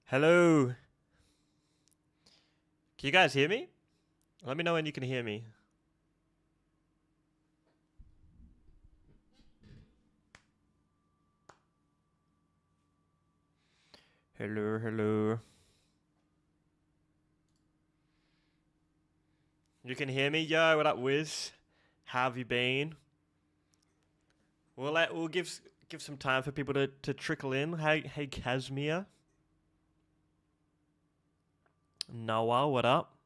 Hello. Can you guys hear me? Let me know when you can hear me. Hello, hello. You can hear me? Yo, what up, Wiz? How have you been? We'll give some time for people to trickle in. Hey Casimir. Noah, what up?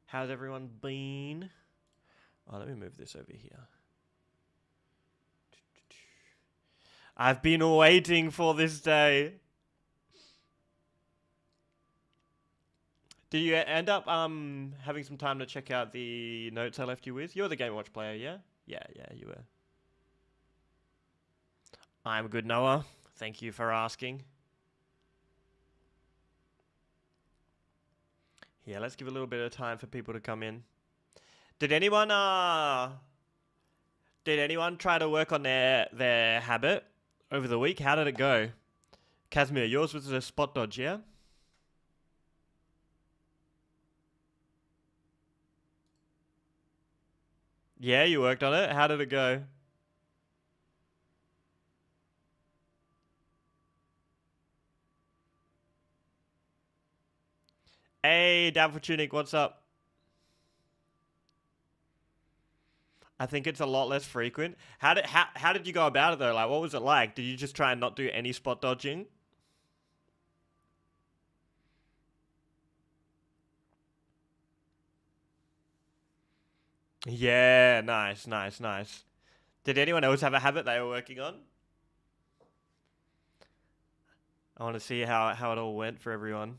How's everyone been? Oh, let me move this over here. I've been waiting for this day. Did you end up having some time to check out the notes I left you with? You're the Game Watch player, yeah? Yeah, you were. I'm good, Noah. Thank you for asking. Yeah, let's give a little bit of time for people to come in. Did anyone try to work on their habit over the week? How did it go? Casimir, yours was a spot dodge, yeah? Yeah, you worked on it. How did it go? Hey, Doubtful Tunic, what's up? I think it's a lot less frequent. How did you go about it though? Like, what was it like? Did you just try and not do any spot dodging? Yeah, nice, nice, nice. Did anyone else have a habit they were working on? I want to see how it all went for everyone.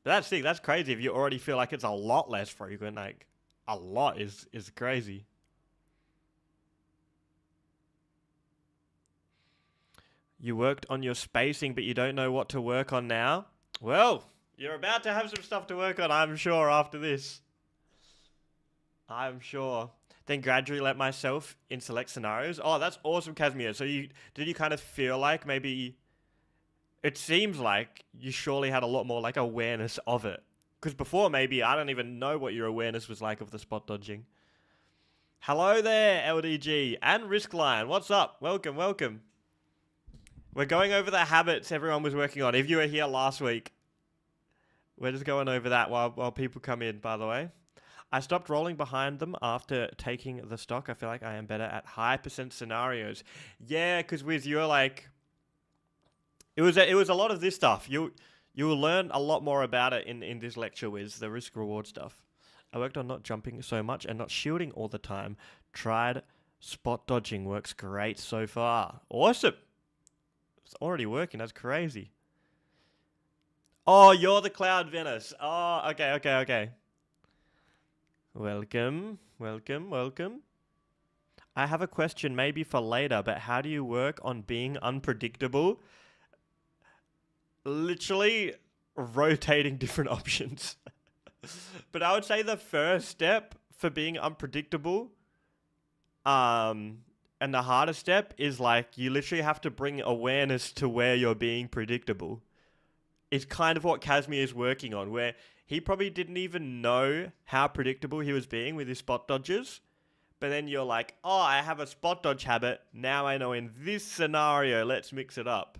But that's sick. That's crazy. If you already feel like it's a lot less frequent, like a lot is crazy. You worked on your spacing, but you don't know what to work on now. Well, you're about to have some stuff to work on, I'm sure, after this. I'm sure. Then gradually let myself in select scenarios. Oh, that's awesome, Casimir. So did you kind of feel like maybe it seems like you surely had a lot more like awareness of it. Because before maybe I don't even know what your awareness was like of the spot dodging. Hello there, LDG and Riskline. What's up? Welcome, welcome. We're going over the habits everyone was working on. If you were here last week, we're just going over that while people come in, by the way. I stopped rolling behind them after taking the stock. I feel like I am better at high percent scenarios. Yeah, because with you're like, it was a lot of this stuff. You will learn a lot more about it in this lecture with the risk reward stuff. I worked on not jumping so much and not shielding all the time. Tried spot dodging, works great so far. Awesome. It's already working. That's crazy. Oh, you're the Cloud Venice. Oh, okay. Welcome. I have a question maybe for later, but how do you work on being unpredictable? Literally rotating different options. But I would say the first step for being unpredictable, and the hardest step is like you literally have to bring awareness to where you're being predictable. It's kind of what Casimir is working on, where he probably didn't even know how predictable he was being with his spot dodges. But then you're like, oh, I have a spot dodge habit. Now I know in this scenario, let's mix it up.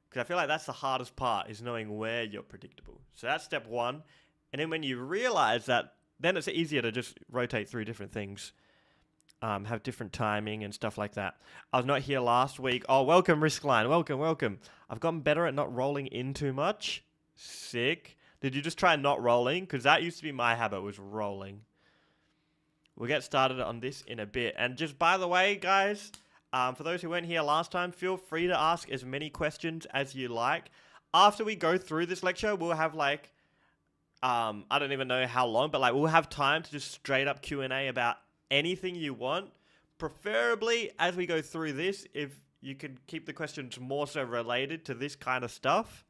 Because I feel like that's the hardest part, is knowing where you're predictable. So that's step one. And then when you realize that, then it's easier to just rotate through different things. Have different timing and stuff like that. I was not here last week. Oh, welcome, Riskline. Welcome. I've gotten better at not rolling in too much. Sick. Did you just try not rolling? Because that used to be my habit, was rolling. We'll get started on this in a bit. And just by the way, guys, for those who weren't here last time, feel free to ask as many questions as you like. After we go through this lecture, we'll have like, I don't even know how long, but like we'll have time to just straight up Q&A about anything you want. Preferably, as we go through this, if you can keep the questions more so related to this kind of stuff.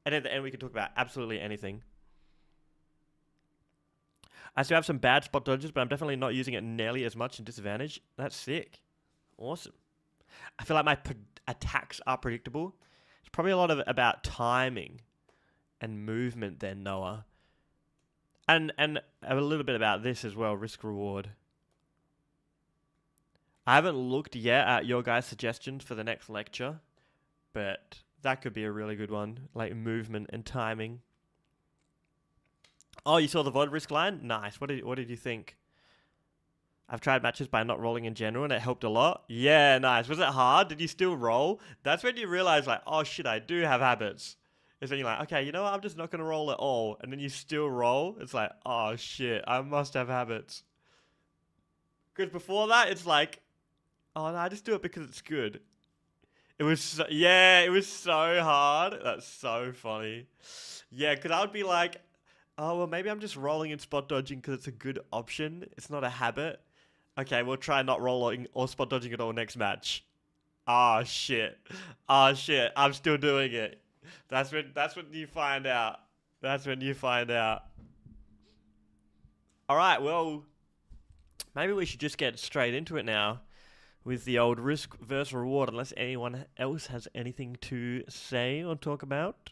And at the end, we can talk about absolutely anything. I still have some bad spot dodges, but I'm definitely not using it nearly as much in disadvantage. That's sick. Awesome. I feel like attacks are predictable. It's probably a lot of about timing and movement then, Noah. And a little bit about this as well, risk reward. I haven't looked yet at your guys' suggestions for the next lecture, but that could be a really good one, like movement and timing. Oh, you saw the VOD risk line? Nice. What did you think? I've tried matches by not rolling in general, and it helped a lot. Yeah, nice. Was it hard? Did you still roll? That's when you realize, like, oh shit, I do have habits. Is when you're like, okay, you know what? I'm just not gonna roll at all, and then you still roll. It's like, oh shit, I must have habits. Because before that, it's like, oh no, I just do it because it's good. It was it was so hard. That's so funny. Yeah, because I would be like, oh well, maybe I'm just rolling and spot dodging because it's a good option. It's not a habit. Okay, we'll try not rolling or spot dodging at all next match. Ah shit. Ah shit. I'm still doing it. That's when you find out. That's when you find out. Alright, well, maybe we should just get straight into it now with the old risk versus reward, unless anyone else has anything to say or talk about.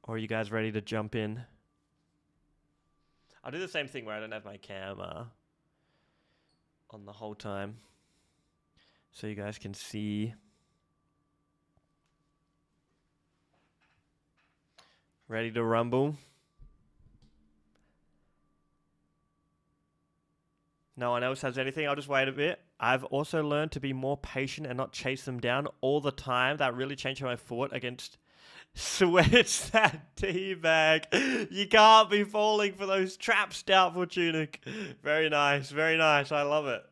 Or are you guys ready to jump in? I'll do the same thing where I don't have my camera on the whole time, so you guys can see. Ready to rumble? No one else has anything? I'll just wait a bit. I've also learned to be more patient and not chase them down all the time. That really changed how I fought against Switch that teabag. You can't be falling for those traps, Doubtful Tunic. Very nice, very nice. I love it.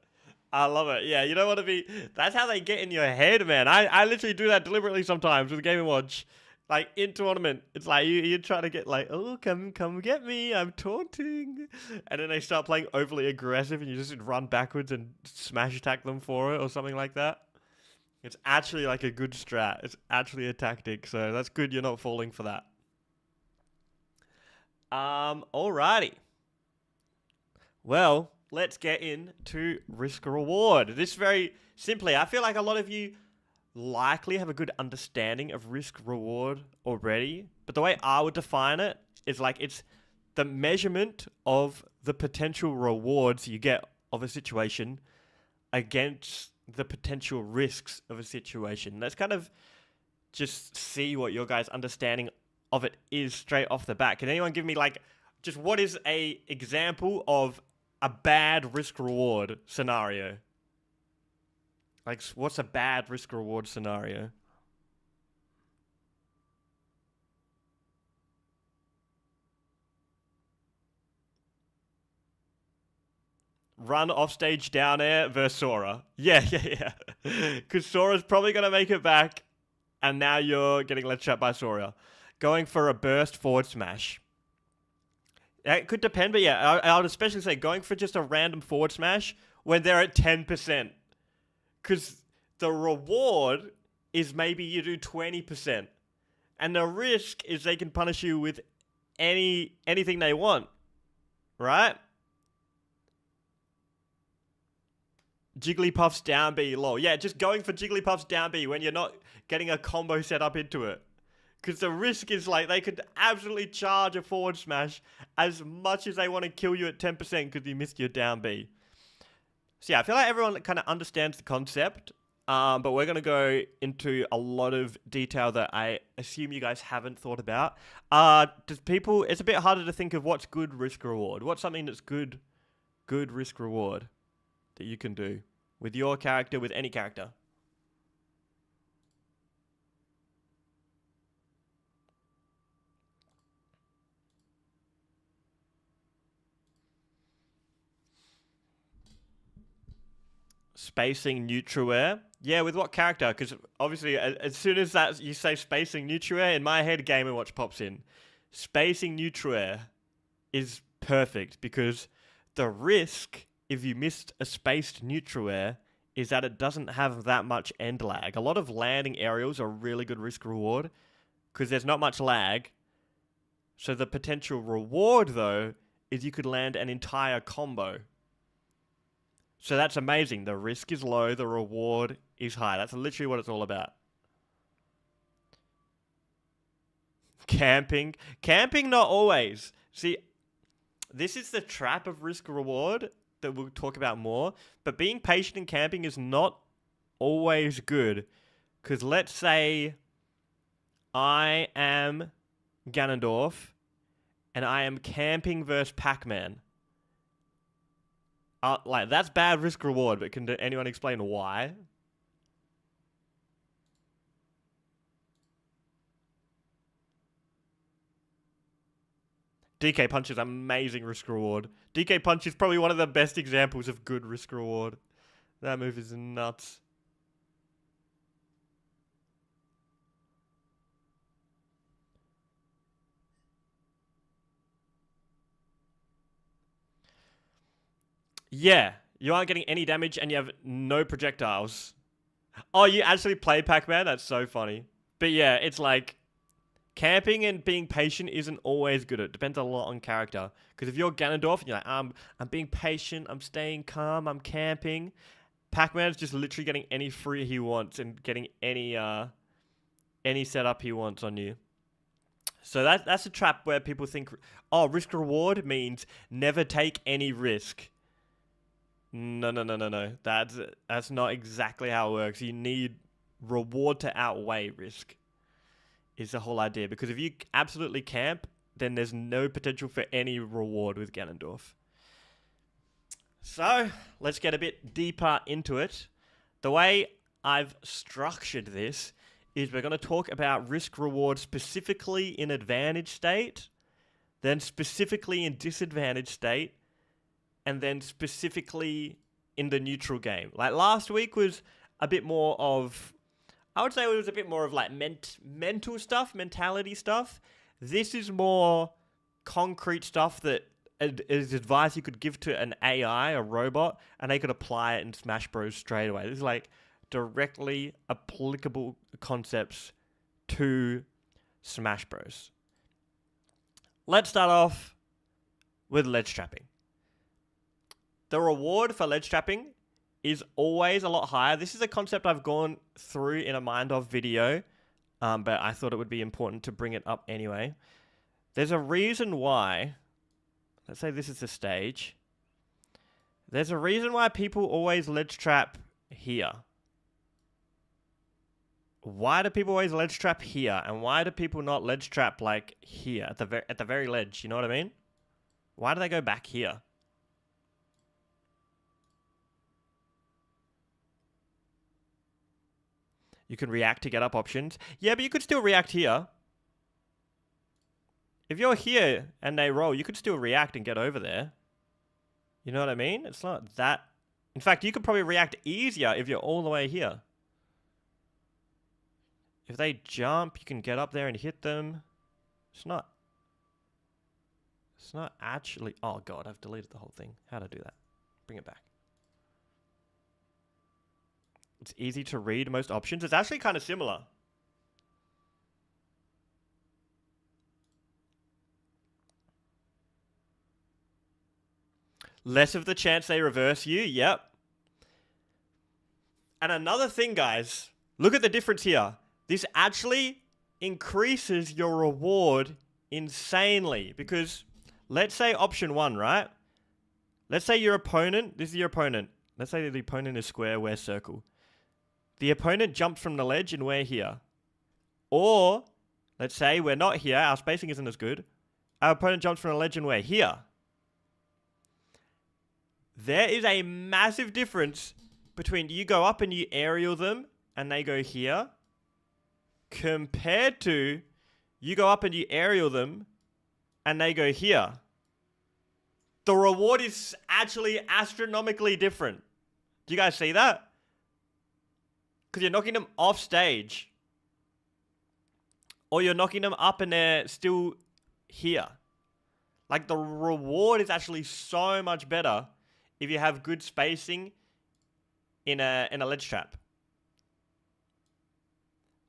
I love it. Yeah, you don't want to be... That's how they get in your head, man. I literally do that deliberately sometimes with Game & Watch. Like, in tournament, it's like, you try to get like, oh, come get me, I'm taunting. And then they start playing overly aggressive and you just run backwards and smash attack them for it or something like that. It's actually like a good strat. It's actually a tactic, so that's good you're not falling for that. Alrighty. Well, let's get into risk reward. This very simply, I feel like a lot of you likely have a good understanding of risk reward already, but the way I would define it is like it's the measurement of the potential rewards you get of a situation against the potential risks of a situation. Let's kind of just see what your guys' understanding of it is straight off the bat. Can anyone give me like just what is a example of a bad risk reward scenario? Like, what's a bad risk reward scenario? Run off stage down air versus Sora. Yeah. Because Sora's probably going to make it back, and now you're getting led shot by Sora. Going for a burst forward smash. It could depend, but yeah, I would especially say going for just a random forward smash when they're at 10%. Because the reward is maybe you do 20%. And the risk is they can punish you with anything they want. Right? Jigglypuff's down B low. Yeah, just going for Jigglypuff's down B when you're not getting a combo set up into it. Because the risk is like they could absolutely charge a forward smash as much as they want to kill you at 10% because you missed your down B. So yeah, I feel like everyone kind of understands the concept. But we're going to go into a lot of detail that I assume you guys haven't thought about. It's a bit harder to think of what's good risk reward. What's something that's good risk reward that you can do with your character, with any character? Spacing neutral air. Yeah, with what character? Because obviously, as soon as that you say spacing neutral air, in my head, Game & Watch pops in. Spacing neutral air is perfect because the risk, if you missed a spaced neutral air, is that it doesn't have that much end lag. A lot of landing aerials are really good risk reward because there's not much lag. So the potential reward, though, is you could land an entire combo. So that's amazing. The risk is low, the reward is high. That's literally what it's all about. Camping. Camping, not always. See, this is the trap of risk reward that we'll talk about more. But being patient in camping is not always good. Because let's say I am Ganondorf and I am camping versus Pac-Man. Like, that's bad risk reward, but can anyone explain why? DK Punch is amazing risk reward. DK Punch is probably one of the best examples of good risk reward. That move is nuts. Yeah, you aren't getting any damage and you have no projectiles. Oh, you actually play Pac-Man? That's so funny. But yeah, it's like camping and being patient isn't always good. It depends a lot on character. Because if you're Ganondorf and you're like, I'm being patient, I'm staying calm, I'm camping. Pac-Man's just literally getting any free he wants and getting any setup he wants on you. So that's a trap where people think, oh, risk reward means never take any risk. No. That's not exactly how it works. You need reward to outweigh risk. Is the whole idea. Because if you absolutely camp, then there's no potential for any reward with Ganondorf. So, let's get a bit deeper into it. The way I've structured this is we're going to talk about risk reward specifically in advantage state, then specifically in disadvantage state, and then specifically in the neutral game. Like last week was a bit more of, I would say it was a bit more of like mental stuff, mentality stuff. This is more concrete stuff that is advice you could give to an AI, a robot, and they could apply it in Smash Bros. Straight away. This is like directly applicable concepts to Smash Bros. Let's start off with ledge trapping. The reward for ledge trapping is always a lot higher. This is a concept I've gone through in a Mind Of video, but I thought it would be important to bring it up anyway. There's a reason why, let's say this is the stage. There's a reason why people always ledge trap here. Why do people always ledge trap here? And why do people not ledge trap like here at the very ledge? You know what I mean? Why do they go back here? You can react to get up options. Yeah, but you could still react here. If you're here and they roll, you could still react and get over there. You know what I mean? It's not that... In fact, you could probably react easier if you're all the way here. If they jump, you can get up there and hit them. It's not actually... Oh, God, I've deleted the whole thing. How to do that? Bring it back. It's easy to read most options. It's actually kind of similar. Less of the chance they reverse you. Yep. And another thing, guys. Look at the difference here. This actually increases your reward insanely. Because let's say option 1, right? Let's say your opponent... This is your opponent. Let's say the opponent is square, we're circle. The opponent jumps from the ledge and we're here. Or, let's say we're not here, our spacing isn't as good. Our opponent jumps from the ledge and we're here. There is a massive difference between you go up and you aerial them and they go here, compared to you go up and you aerial them and they go here. The reward is actually astronomically different. Do you guys see that? Because you're knocking them off stage. Or you're knocking them up and they're still here. Like, the reward is actually so much better if you have good spacing in a ledge trap.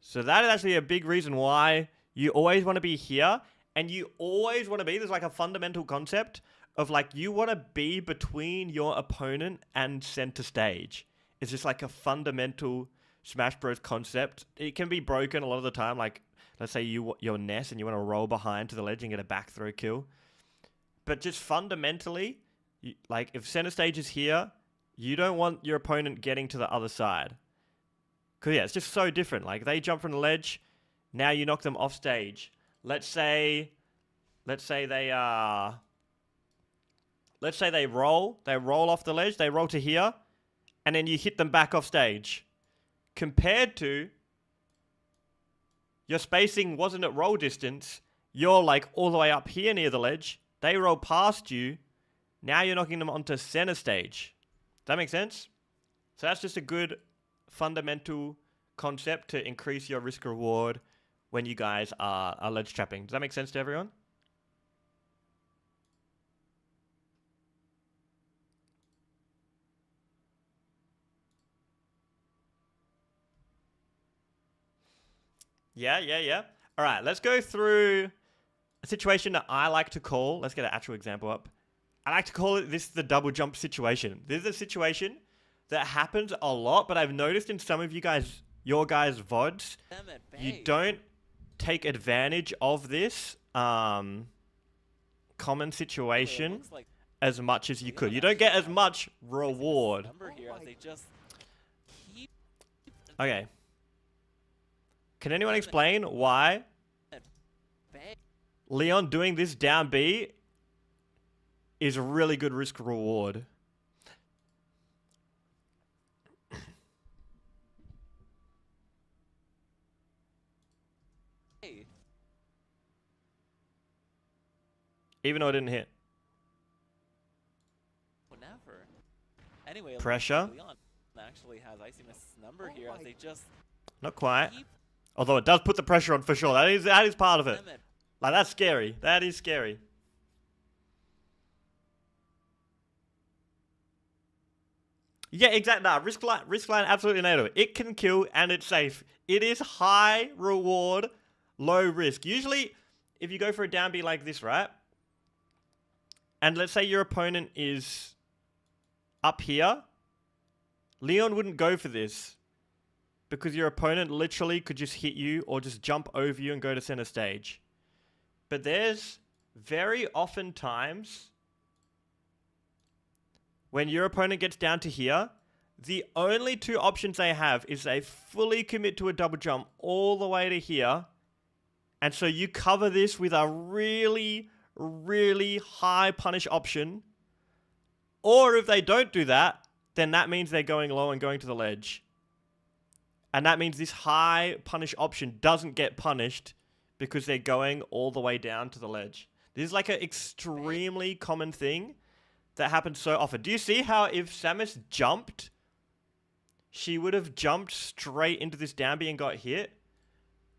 So that is actually a big reason why you always want to be here. And you always want to be, there's like a fundamental concept of like, you want to be between your opponent and center stage. It's just like a fundamental Smash Bros concept. It can be broken a lot of the time. Like, let's say you're Ness and you want to roll behind to the ledge and get a back throw kill. But just fundamentally, like if center stage is here, you don't want your opponent getting to the other side. Because yeah, it's just so different. Like they jump from the ledge, now you knock them off stage. Let's say they roll off the ledge, they roll to here, and then you hit them back off stage. Compared to your spacing wasn't at roll distance, you're like all the way up here near the ledge, they roll past you, now you're knocking them onto center stage. Does that make sense? So that's just a good fundamental concept to increase your risk reward when you guys are ledge trapping. Does that make sense to everyone? Yeah. All right, let's go through a situation that I like to call, let's get an actual example up. I like to call it the double jump situation. This is a situation that happens a lot, but I've noticed in some of your guys' VODs, you don't take advantage of this common situation as much as you could. You don't get as much reward. Okay. Can anyone explain why Leon doing this down B is a really good risk reward? Even though it didn't hit. Never. Anyway, pressure. Leon actually has Iciness' number here as they just not quite. Although it does put the pressure on for sure. That is part of it. Like that's scary. That is scary. Yeah, exactly. Nah, risk line absolutely nailed it. It can kill and it's safe. It is high reward, low risk. Usually, if you go for a down B like this, right? And let's say your opponent is up here, Leon wouldn't go for this because your opponent literally could just hit you or just jump over you and go to center stage. But there's very often times when your opponent gets down to here, the only two options they have is they fully commit to a double jump all the way to here. And so you cover this with a really high punish option. Or if they don't do that, then that means they're going low and going to the ledge. And that means this high punish option doesn't get punished because they're going all the way down to the ledge. This is like an extremely common thing that happens so often. Do you see how if Samus jumped, she would have jumped straight into this down B and got hit?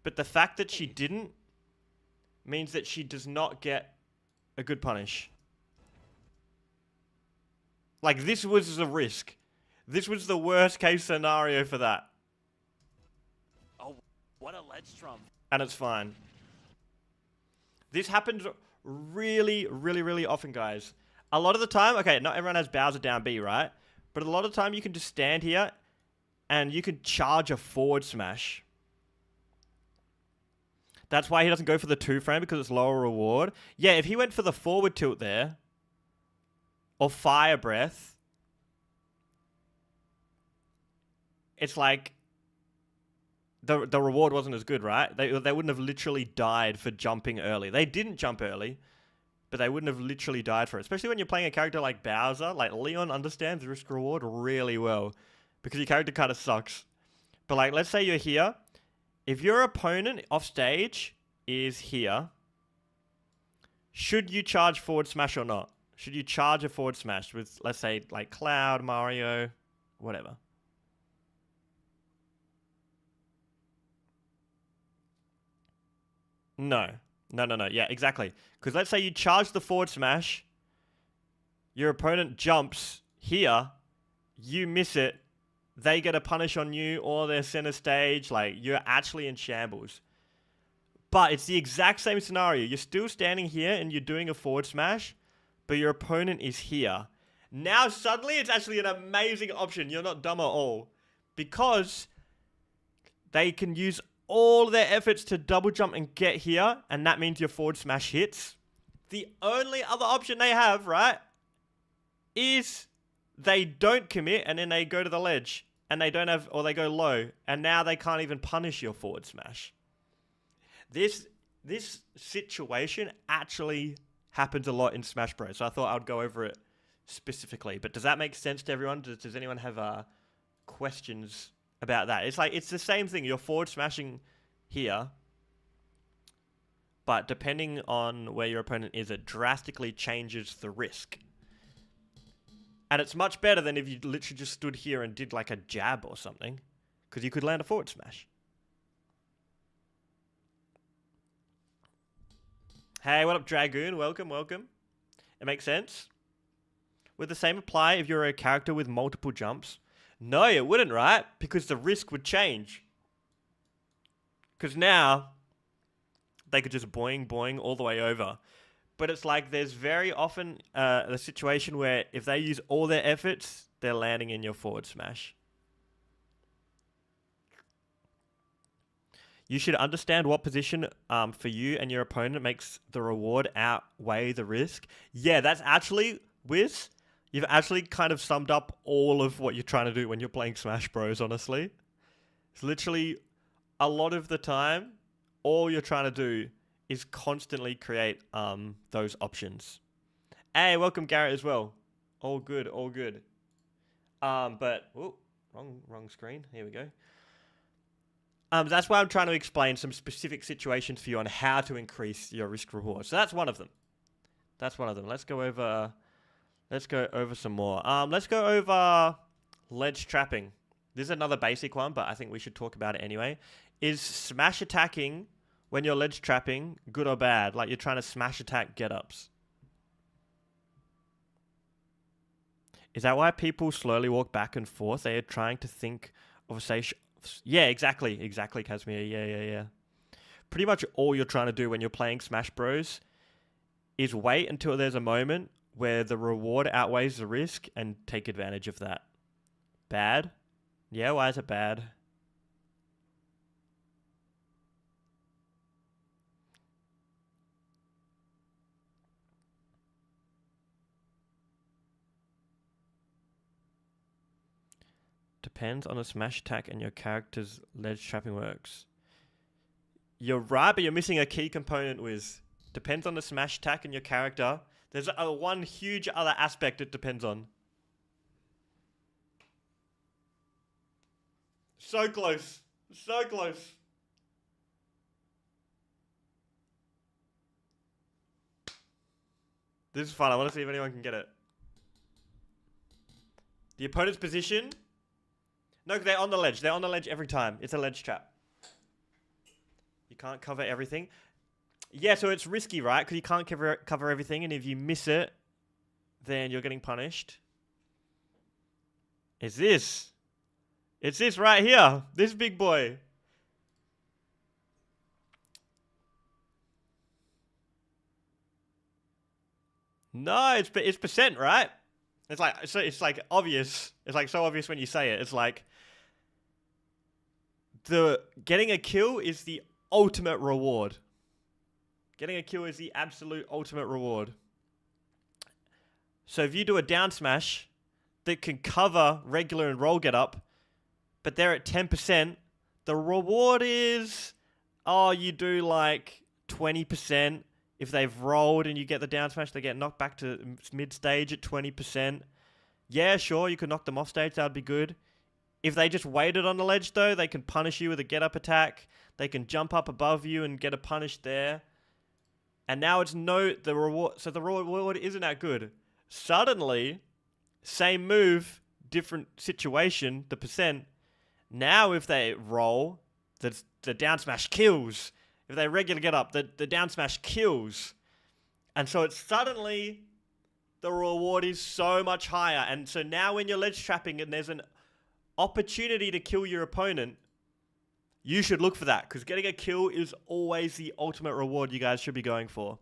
But the fact that she didn't means that she does not get a good punish. Like, this was a risk. This was the worst case scenario for that. Oh, what a ledge trump. And it's fine. This happens really often, guys. A lot of the time, okay, not everyone has Bowser down B, right? But a lot of the time you can just stand here and you can charge a forward smash. That's why he doesn't go for the 2-frame, because it's lower reward. Yeah, if he went for the forward tilt there, or fire breath, it's like the reward wasn't as good, right? They wouldn't have literally died for jumping early. They didn't jump early, but they wouldn't have literally died for it. Especially when you're playing a character like Bowser. Like, Leon understands risk reward really well, because your character kind of sucks. But like, let's say you're here. If your opponent off stage is here, should you charge forward smash or not? Should you charge a forward smash with, let's say, like Cloud, Mario, whatever? No. Yeah, exactly. Because let's say you charge the forward smash, your opponent jumps here, you miss it, they get a punish on you, or they're center stage, like, you're actually in shambles. But it's the exact same scenario. You're still standing here and you're doing a forward smash, but your opponent is here. Now, suddenly, it's actually an amazing option. You're not dumb at all. Because they can use all their efforts to double jump and get here, and that means your forward smash hits. The only other option they have, right, is they don't commit and then they go to the ledge and they don't have, or they go low, and now they can't even punish your forward smash. This situation actually happens a lot in Smash Bros. So I thought I would go over it specifically. But does that make sense to everyone? Does anyone have questions about that? It's like, it's the same thing. You're forward smashing here, but depending on where your opponent is, it drastically changes the risk. And it's much better than if you literally just stood here and did like a jab or something, because you could land a forward smash. Hey, what up, Dragoon? Welcome, welcome. It makes sense. Would the same apply if you're a character with multiple jumps? No, it wouldn't, right? Because the risk would change. Because now, they could just boing, boing all the way over. But it's like there's very often a situation where if they use all their efforts, they're landing in your forward smash. You should understand what position for you and your opponent makes the reward outweigh the risk. Yeah, that's actually, Wiz, you've actually kind of summed up all of what you're trying to do when you're playing Smash Bros, honestly. It's literally, a lot of the time, all you're trying to do is constantly create those options. Hey, welcome Garrett as well. All good, all good. But, oh, wrong screen. Here we go. That's why I'm trying to explain some specific situations for you on how to increase your risk reward. So that's one of them. That's one of them. Let's go over some more. Let's go over ledge trapping. This is another basic one, but I think we should talk about it anyway. Is smash attacking when you're ledge trapping good or bad? Like you're trying to smash attack get-ups. Is that why people slowly walk back and forth? They are trying to think of a yeah, exactly, Casimir. Yeah. Pretty much all you're trying to do when you're playing Smash Bros is wait until there's a moment where the reward outweighs the risk and take advantage of that. Bad? Yeah, why is it bad? Depends on the smash attack and your character's ledge trapping works. You're right, but you're missing a key component, Wiz. Depends on the smash attack and your character. There's one huge other aspect it depends on. So close. So close. This is fun. I want to see if anyone can get it. The opponent's position. No, they're on the ledge. They're on the ledge every time. It's a ledge trap. You can't cover everything. Yeah, so it's risky, right? Because you can't cover everything, and if you miss it, then you're getting punished. It's this. It's this right here. This big boy. No, it's percent, right? It's like obvious. It's like so obvious when you say it. It's like getting a kill is the ultimate reward. Getting a kill is the absolute ultimate reward. So if you do a down smash that can cover regular and roll get up, but they're at 10%, the reward is, you do like 20%. If they've rolled and you get the down smash, they get knocked back to mid-stage at 20%. Yeah, sure, you could knock them off stage. That would be good. If they just waited on the ledge, though, they can punish you with a get-up attack. They can jump up above you and get a punish there. And now it's the reward. So the reward isn't that good. Suddenly, same move, different situation, the percent. Now if they roll, the down smash kills. If they regular get up, the down smash kills. And so it's suddenly, the reward is so much higher. And so now when you're ledge trapping and there's an opportunity to kill your opponent, you should look for that. Because getting a kill is always the ultimate reward you guys should be going for.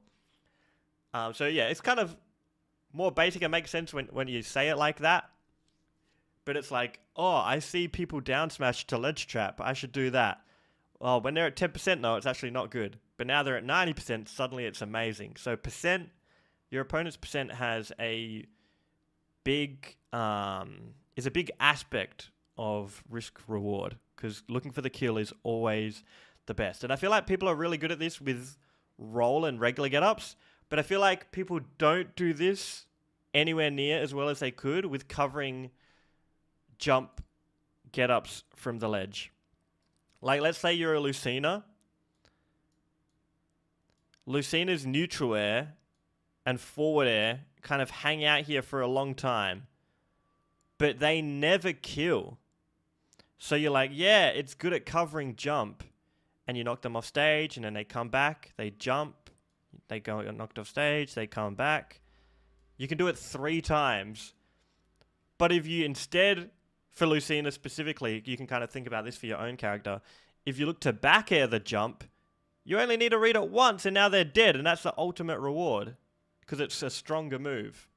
So yeah, it's kind of more basic and makes sense when you say it like that. But it's like, oh, I see people down smash to ledge trap. I should do that. Well, when they're at 10%, no, it's actually not good. But now they're at 90%, suddenly it's amazing. So percent, your opponent's percent has a big, is a big aspect of risk reward, because looking for the kill is always the best. And I feel like people are really good at this with roll and regular get-ups, but I feel like people don't do this anywhere near as well as they could with covering jump get-ups from the ledge. Like, let's say you're a Lucina. Lucina's neutral air and forward air kind of hang out here for a long time, but they never kill. So you're like, yeah, it's good at covering jump, and you knock them off stage, and then they come back, they jump, they go knocked off stage, they come back. You can do it 3 times. But if you instead, for Lucina specifically, you can kind of think about this for your own character. If you look to back air the jump, you only need to read it once, and now they're dead, and that's the ultimate reward, because it's a stronger move.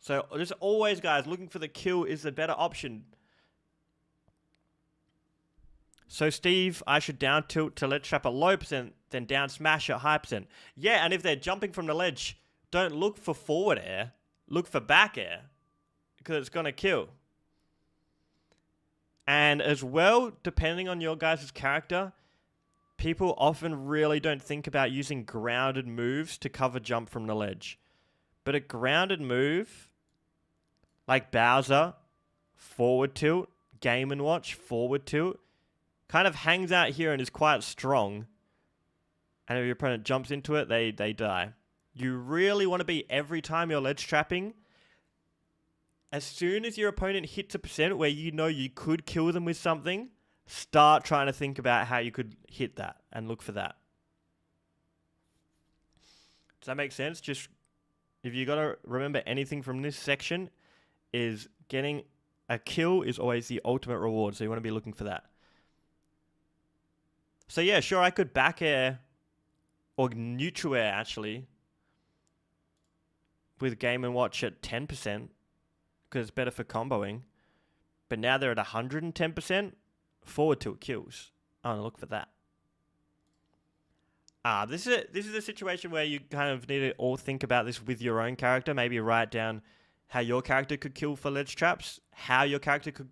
So just always, guys, looking for the kill is the better option. So Steve, I should down tilt to ledge trap at low percent, then down smash at high percent. Yeah, and if they're jumping from the ledge, don't look for forward air, look for back air, because it's going to kill. And as well, depending on your guys' character, people often really don't think about using grounded moves to cover jump from the ledge. But a grounded move, like Bowser, forward tilt, Game & Watch, forward tilt, kind of hangs out here and is quite strong. And if your opponent jumps into it, they die. You really want to be, every time you're ledge trapping, as soon as your opponent hits a percent where you know you could kill them with something, start trying to think about how you could hit that and look for that. Does that make sense? Just, if you got to remember anything from this section, is getting a kill is always the ultimate reward. So you want to be looking for that. So yeah, sure, I could back air or neutral air actually with Game & Watch at 10% because it's better for comboing. But now they're at 110%. Forward tilt kills. I want to look for that. This is a situation where you kind of need to all think about this with your own character. Maybe write down how your character could kill for ledge traps, how your character could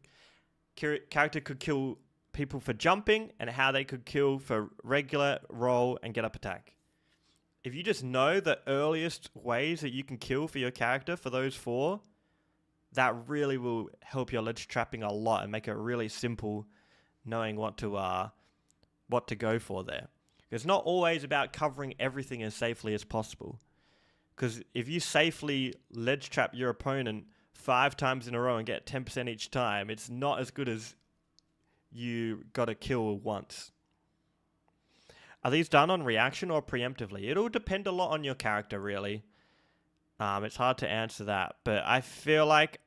kill people for jumping, and how they could kill for regular roll and get up attack. If you just know the earliest ways that you can kill for your character for those 4, that really will help your ledge trapping a lot and make it really simple knowing what to go for there. It's not always about covering everything as safely as possible. Because if you safely ledge trap your opponent 5 times in a row and get 10% each time, it's not as good as you got to kill once. Are these done on reaction or preemptively? It'll depend a lot on your character, really. It's hard to answer that, but I feel like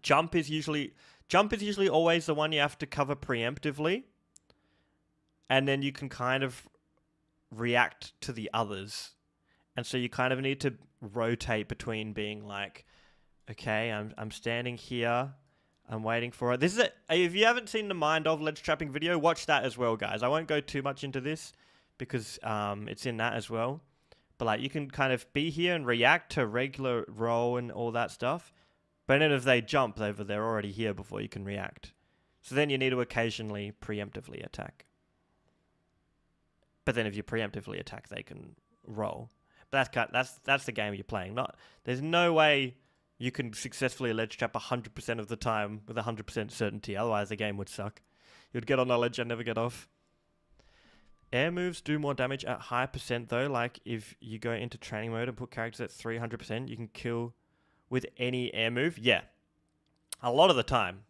jump is usually always the one you have to cover preemptively, and then you can kind of react to the others. And so you kind of need to rotate between being like, okay, I'm standing here, I'm waiting for it. If you haven't seen the Mind of ledge trapping video, watch that as well, guys. I won't go too much into this because it's in that as well. But like, you can kind of be here and react to regular roll and all that stuff. But then if they jump, they're already here before you can react. So then you need to occasionally preemptively attack. But then if you preemptively attack, they can roll. But that's the game you're playing. There's no way you can successfully ledge trap 100% of the time with 100% certainty. Otherwise, the game would suck. You'd get on the ledge and never get off. Air moves do more damage at high percent, though. Like, if you go into training mode and put characters at 300%, you can kill with any air move. Yeah. A lot of the time.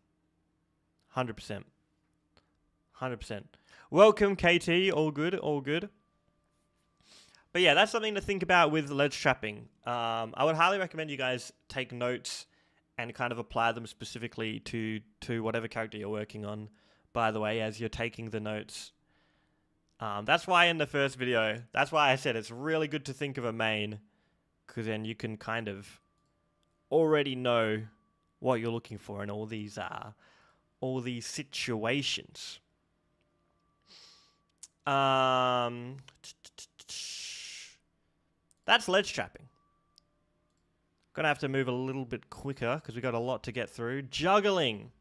100%. 100%. Welcome, KT. All good, all good. But yeah, that's something to think about with ledge trapping. I would highly recommend you guys take notes and kind of apply them specifically to whatever character you're working on, by the way, as you're taking the notes. That's why in the first video, that's why I said it's really good to think of a main, because then you can kind of already know what you're looking for in all these situations. That's ledge trapping. Gonna have to move a little bit quicker because we got a lot to get through. Juggling.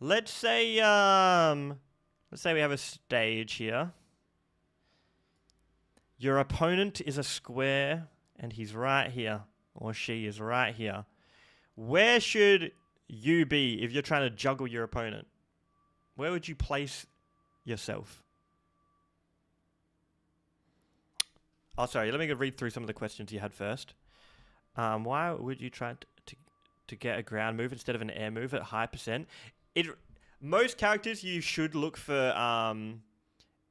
Let's say we have a stage here. Your opponent is a square and he's right here, or she is right here. Where should you be if you're trying to juggle your opponent? Where would you place yourself? Oh, sorry. Let me go read through some of the questions you had first. Why would you try to get a ground move instead of an air move at high percent? Most characters you should look for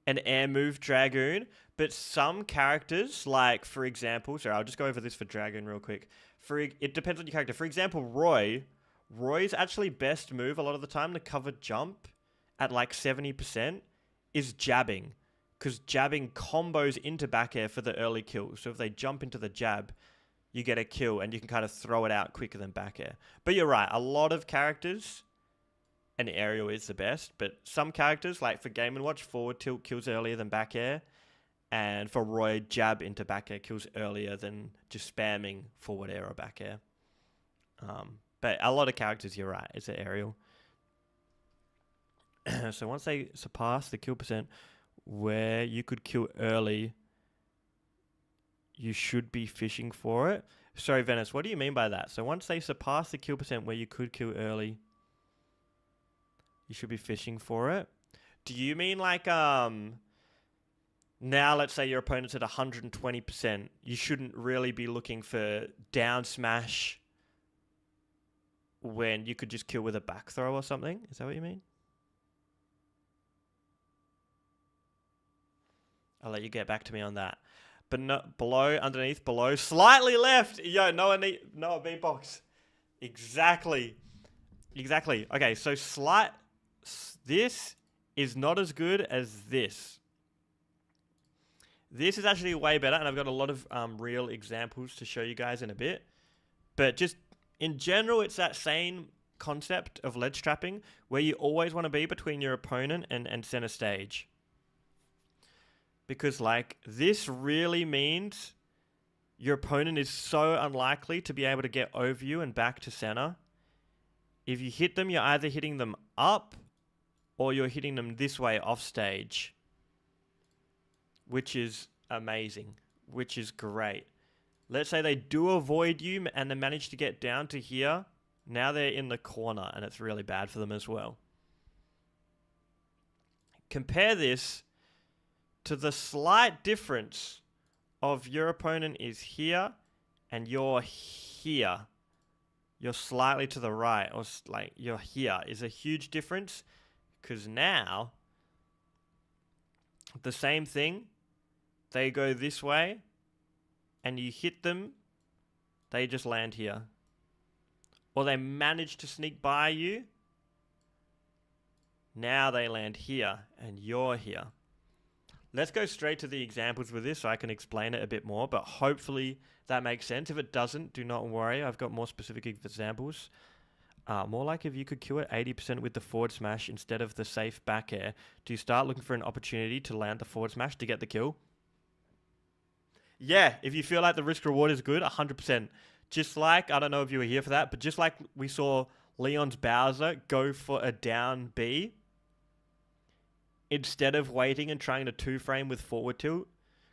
an air move Dragoon, but some characters, like for example, sorry, I'll just go over this for Dragoon real quick. It depends on your character. For example, Roy's actually best move a lot of the time to cover jump at like 70% is jabbing, because jabbing combos into back air for the early kill. So if they jump into the jab, you get a kill and you can kind of throw it out quicker than back air. But you're right, a lot of characters, and aerial is the best, but some characters, like for Game & Watch, forward tilt kills earlier than back air, and for Roy, jab into back air kills earlier than just spamming forward air or back air. But a lot of characters, you're right, it's an aerial. So once they surpass the kill percent where you could kill early, you should be fishing for it. Sorry, Venice, what do you mean by that? So once they surpass the kill percent where you could kill early, you should be fishing for it. Do you mean like, now let's say your opponent's at 120%, you shouldn't really be looking for down smash when you could just kill with a back throw or something? Is that what you mean? I'll let you get back to me on that. But no, below, underneath, below, slightly left. Yo, Noah beatbox. Exactly. Okay, so this is not as good as this. This is actually way better, and I've got a lot of real examples to show you guys in a bit. But just in general, it's that same concept of ledge trapping where you always want to be between your opponent and center stage. Because, like, this really means your opponent is so unlikely to be able to get over you and back to center. If you hit them, you're either hitting them up or you're hitting them this way off stage. Which is amazing. Which is great. Let's say they do avoid you and they manage to get down to here. Now they're in the corner and it's really bad for them as well. Compare this to the slight difference of your opponent is here and you're here. You're slightly to the right, or like you're here, is a huge difference, because now the same thing, they go this way and you hit them, they just land here. Or they manage to sneak by you, now they land here and you're here. Let's go straight to the examples with this so I can explain it a bit more, but hopefully that makes sense. If it doesn't, do not worry. I've got more specific examples. More like if you could kill it 80% with the forward smash instead of the safe back air, do you start looking for an opportunity to land the forward smash to get the kill? Yeah, if you feel like the risk reward is good, 100%. Just like, I don't know if you were here for that, but just like we saw Leon's Bowser go for a down B, instead of waiting and trying to 2-frame with forward tilt,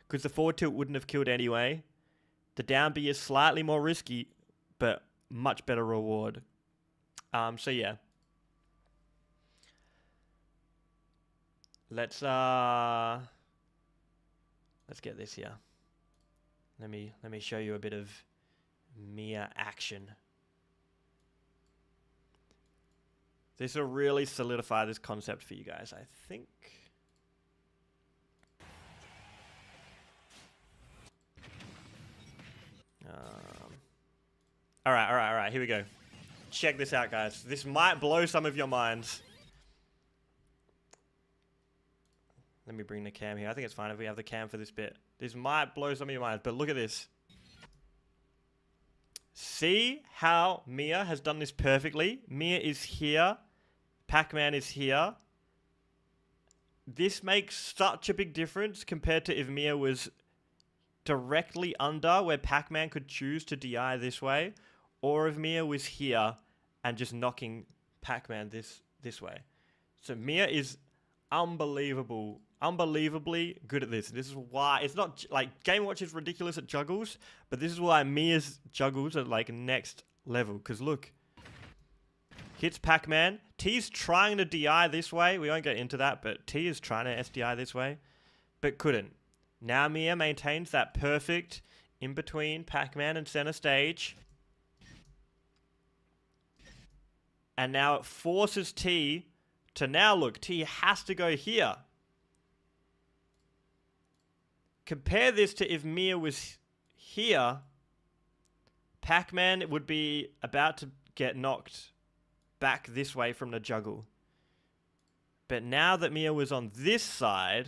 because the forward tilt wouldn't have killed anyway. The down B is slightly more risky, but much better reward. So yeah. Let's get this here. Let me show you a bit of Mia action. This will really solidify this concept for you guys, I think. All right. Here we go. Check this out, guys. This might blow some of your minds. Let me bring the cam here. I think it's fine if we have the cam for this bit. This might blow some of your minds, but look at this. See how Mia has done this perfectly? Mia is here. Pac-Man is here. This makes such a big difference compared to if Mia was directly under where Pac-Man could choose to DI this way, or if Mia was here and just knocking Pac-Man this way. So Mia is unbelievably good at this. This is why it's not like Game Watch is ridiculous at juggles, but this is why Mia's juggles are like next level. Because look, hits Pac-Man. T's trying to DI this way. We won't get into that, but T is trying to SDI this way, but couldn't. Now Mia maintains that perfect in between Pac-Man and center stage. And now it forces T to now look. T has to go here. Compare this to if Mia was here. Pac-Man would be about to get knocked back this way from the juggle. But now that Mia was on this side,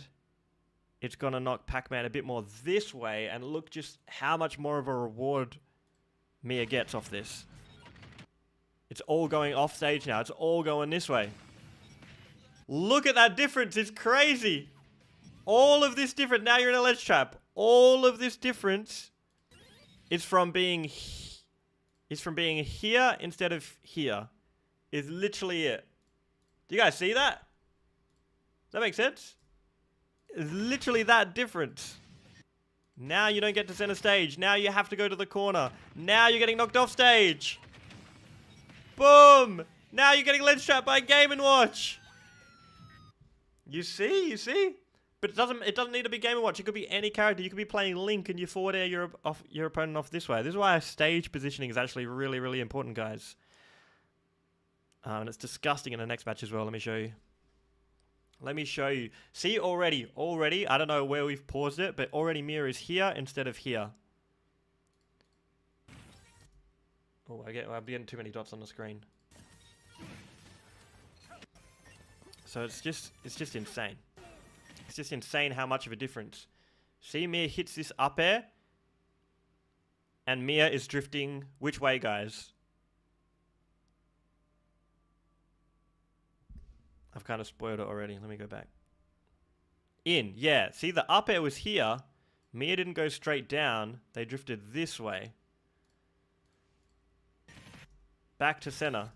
it's going to knock Pac-Man a bit more this way. And look just how much more of a reward Mia gets off this. It's all going off stage now. It's all going this way. Look at that difference. It's crazy. All of this difference. Now you're in a ledge trap. All of this difference is from being here instead of here. Is literally it. Do you guys see that? Does that make sense? It's literally that difference. Now you don't get to center stage. Now you have to go to the corner. Now you're getting knocked off stage. Boom! Now you're getting ledge trapped by Game & Watch. You see? But it doesn't need to be Game & Watch. It could be any character. You could be playing Link and you forward air your opponent off this way. This is why stage positioning is actually really, really important, guys. And it's disgusting in the next match as well. Let me show you. See, already, I don't know where we've paused it, but already Mia is here instead of here. Oh, I'm getting too many dots on the screen. So it's just insane. It's just insane how much of a difference. See, Mia hits this up air, and Mia is drifting which way, guys? I've kind of spoiled it already. Let me go back. In, yeah. See, the up air was here. Mia didn't go straight down. They drifted this way. Back to center.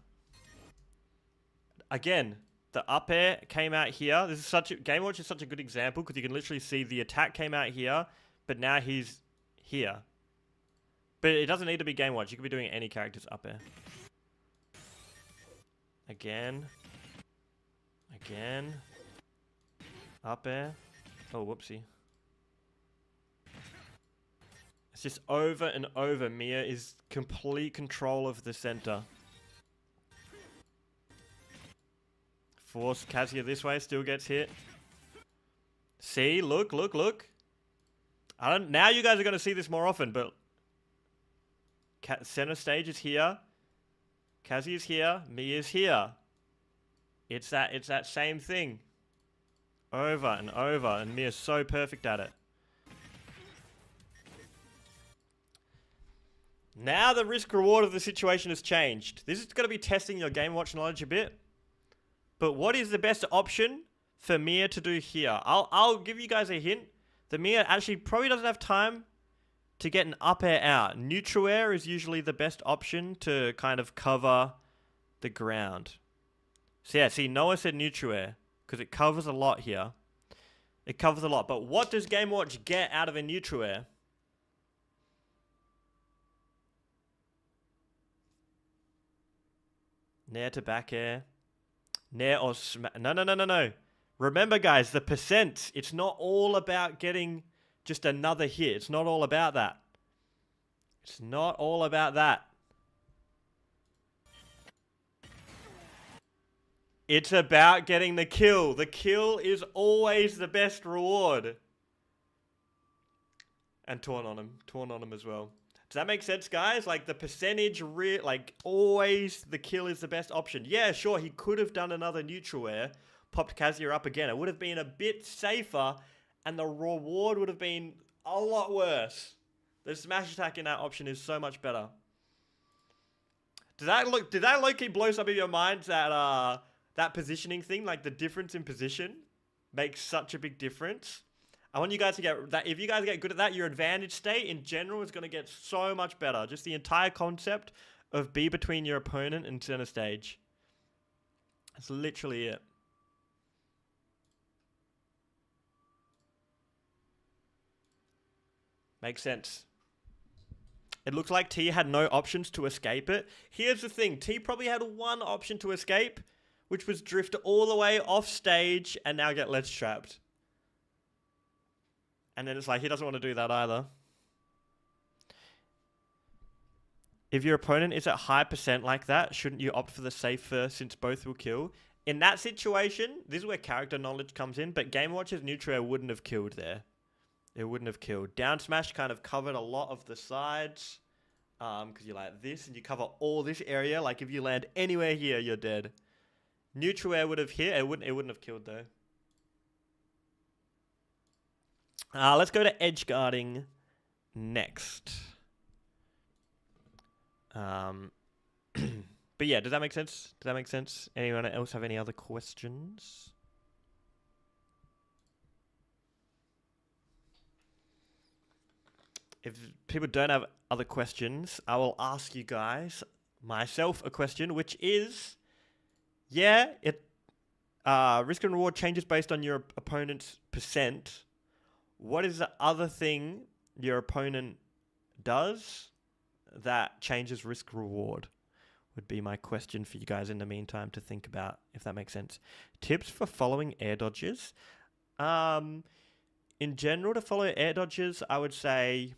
Again, the up air came out here. This is Game Watch is such a good example because you can literally see the attack came out here, but now he's here. But it doesn't need to be Game Watch. You could be doing any character's up air. Again. Up air. Oh, whoopsie. It's just over and over. Mia is complete control of the center. Force Kazuya this way, still gets hit. See, look. Now you guys are going to see this more often, but center stage is here. Kazuya's here. Mia's here. It's that same thing. Over and over, and Mia's so perfect at it. Now the risk reward of the situation has changed. This is going to be testing your Game Watch knowledge a bit. But what is the best option for Mia to do here? I'll give you guys a hint. The Mia actually probably doesn't have time to get an up air out. Neutral air is usually the best option to kind of cover the ground. So yeah, see, Noah said neutral air because it covers a lot here. It covers a lot. But what does Game Watch get out of a neutral air? Nair to back air. Nair or No. Remember, guys, the percent. It's not all about getting just another hit. It's not all about that. It's not all about that. It's about getting the kill. The kill is always the best reward. And torn on him as well. Does that make sense, guys? Like the percentage, always the kill is the best option. Yeah, sure, he could have done another neutral air, popped Kazuya up again. It would have been a bit safer, and the reward would have been a lot worse. The smash attack in that option is so much better. Did that low-key blow some of your minds that that positioning thing, like the difference in position makes such a big difference? I want you guys to get that. If you guys get good at that, your advantage state in general is going to get so much better. Just the entire concept of be between your opponent and center stage. That's literally it. Makes sense. It looks like T had no options to escape it. Here's the thing. T probably had one option to escape, which was drift all the way off stage and now get ledge trapped. And then it's like, he doesn't want to do that either. If your opponent is at high percent like that, shouldn't you opt for the safe first since both will kill? In that situation, this is where character knowledge comes in, but Game Watcher's neutral air wouldn't have killed there. It wouldn't have killed. Down smash kind of covered a lot of the sides. Because you're like this, and you cover all this area. Like, if you land anywhere here, you're dead. Neutral air would have hit. It wouldn't have killed, though. Let's go to edge guarding next. But yeah, does that make sense? Does that make sense? Anyone else have any other questions? If people don't have other questions, I will ask you guys, myself, a question, which is, yeah, risk and reward changes based on your opponent's percent. What is the other thing your opponent does that changes risk reward? Would be my question for you guys in the meantime to think about, if that makes sense. Tips for following air dodges. In general, to follow air dodges, I would say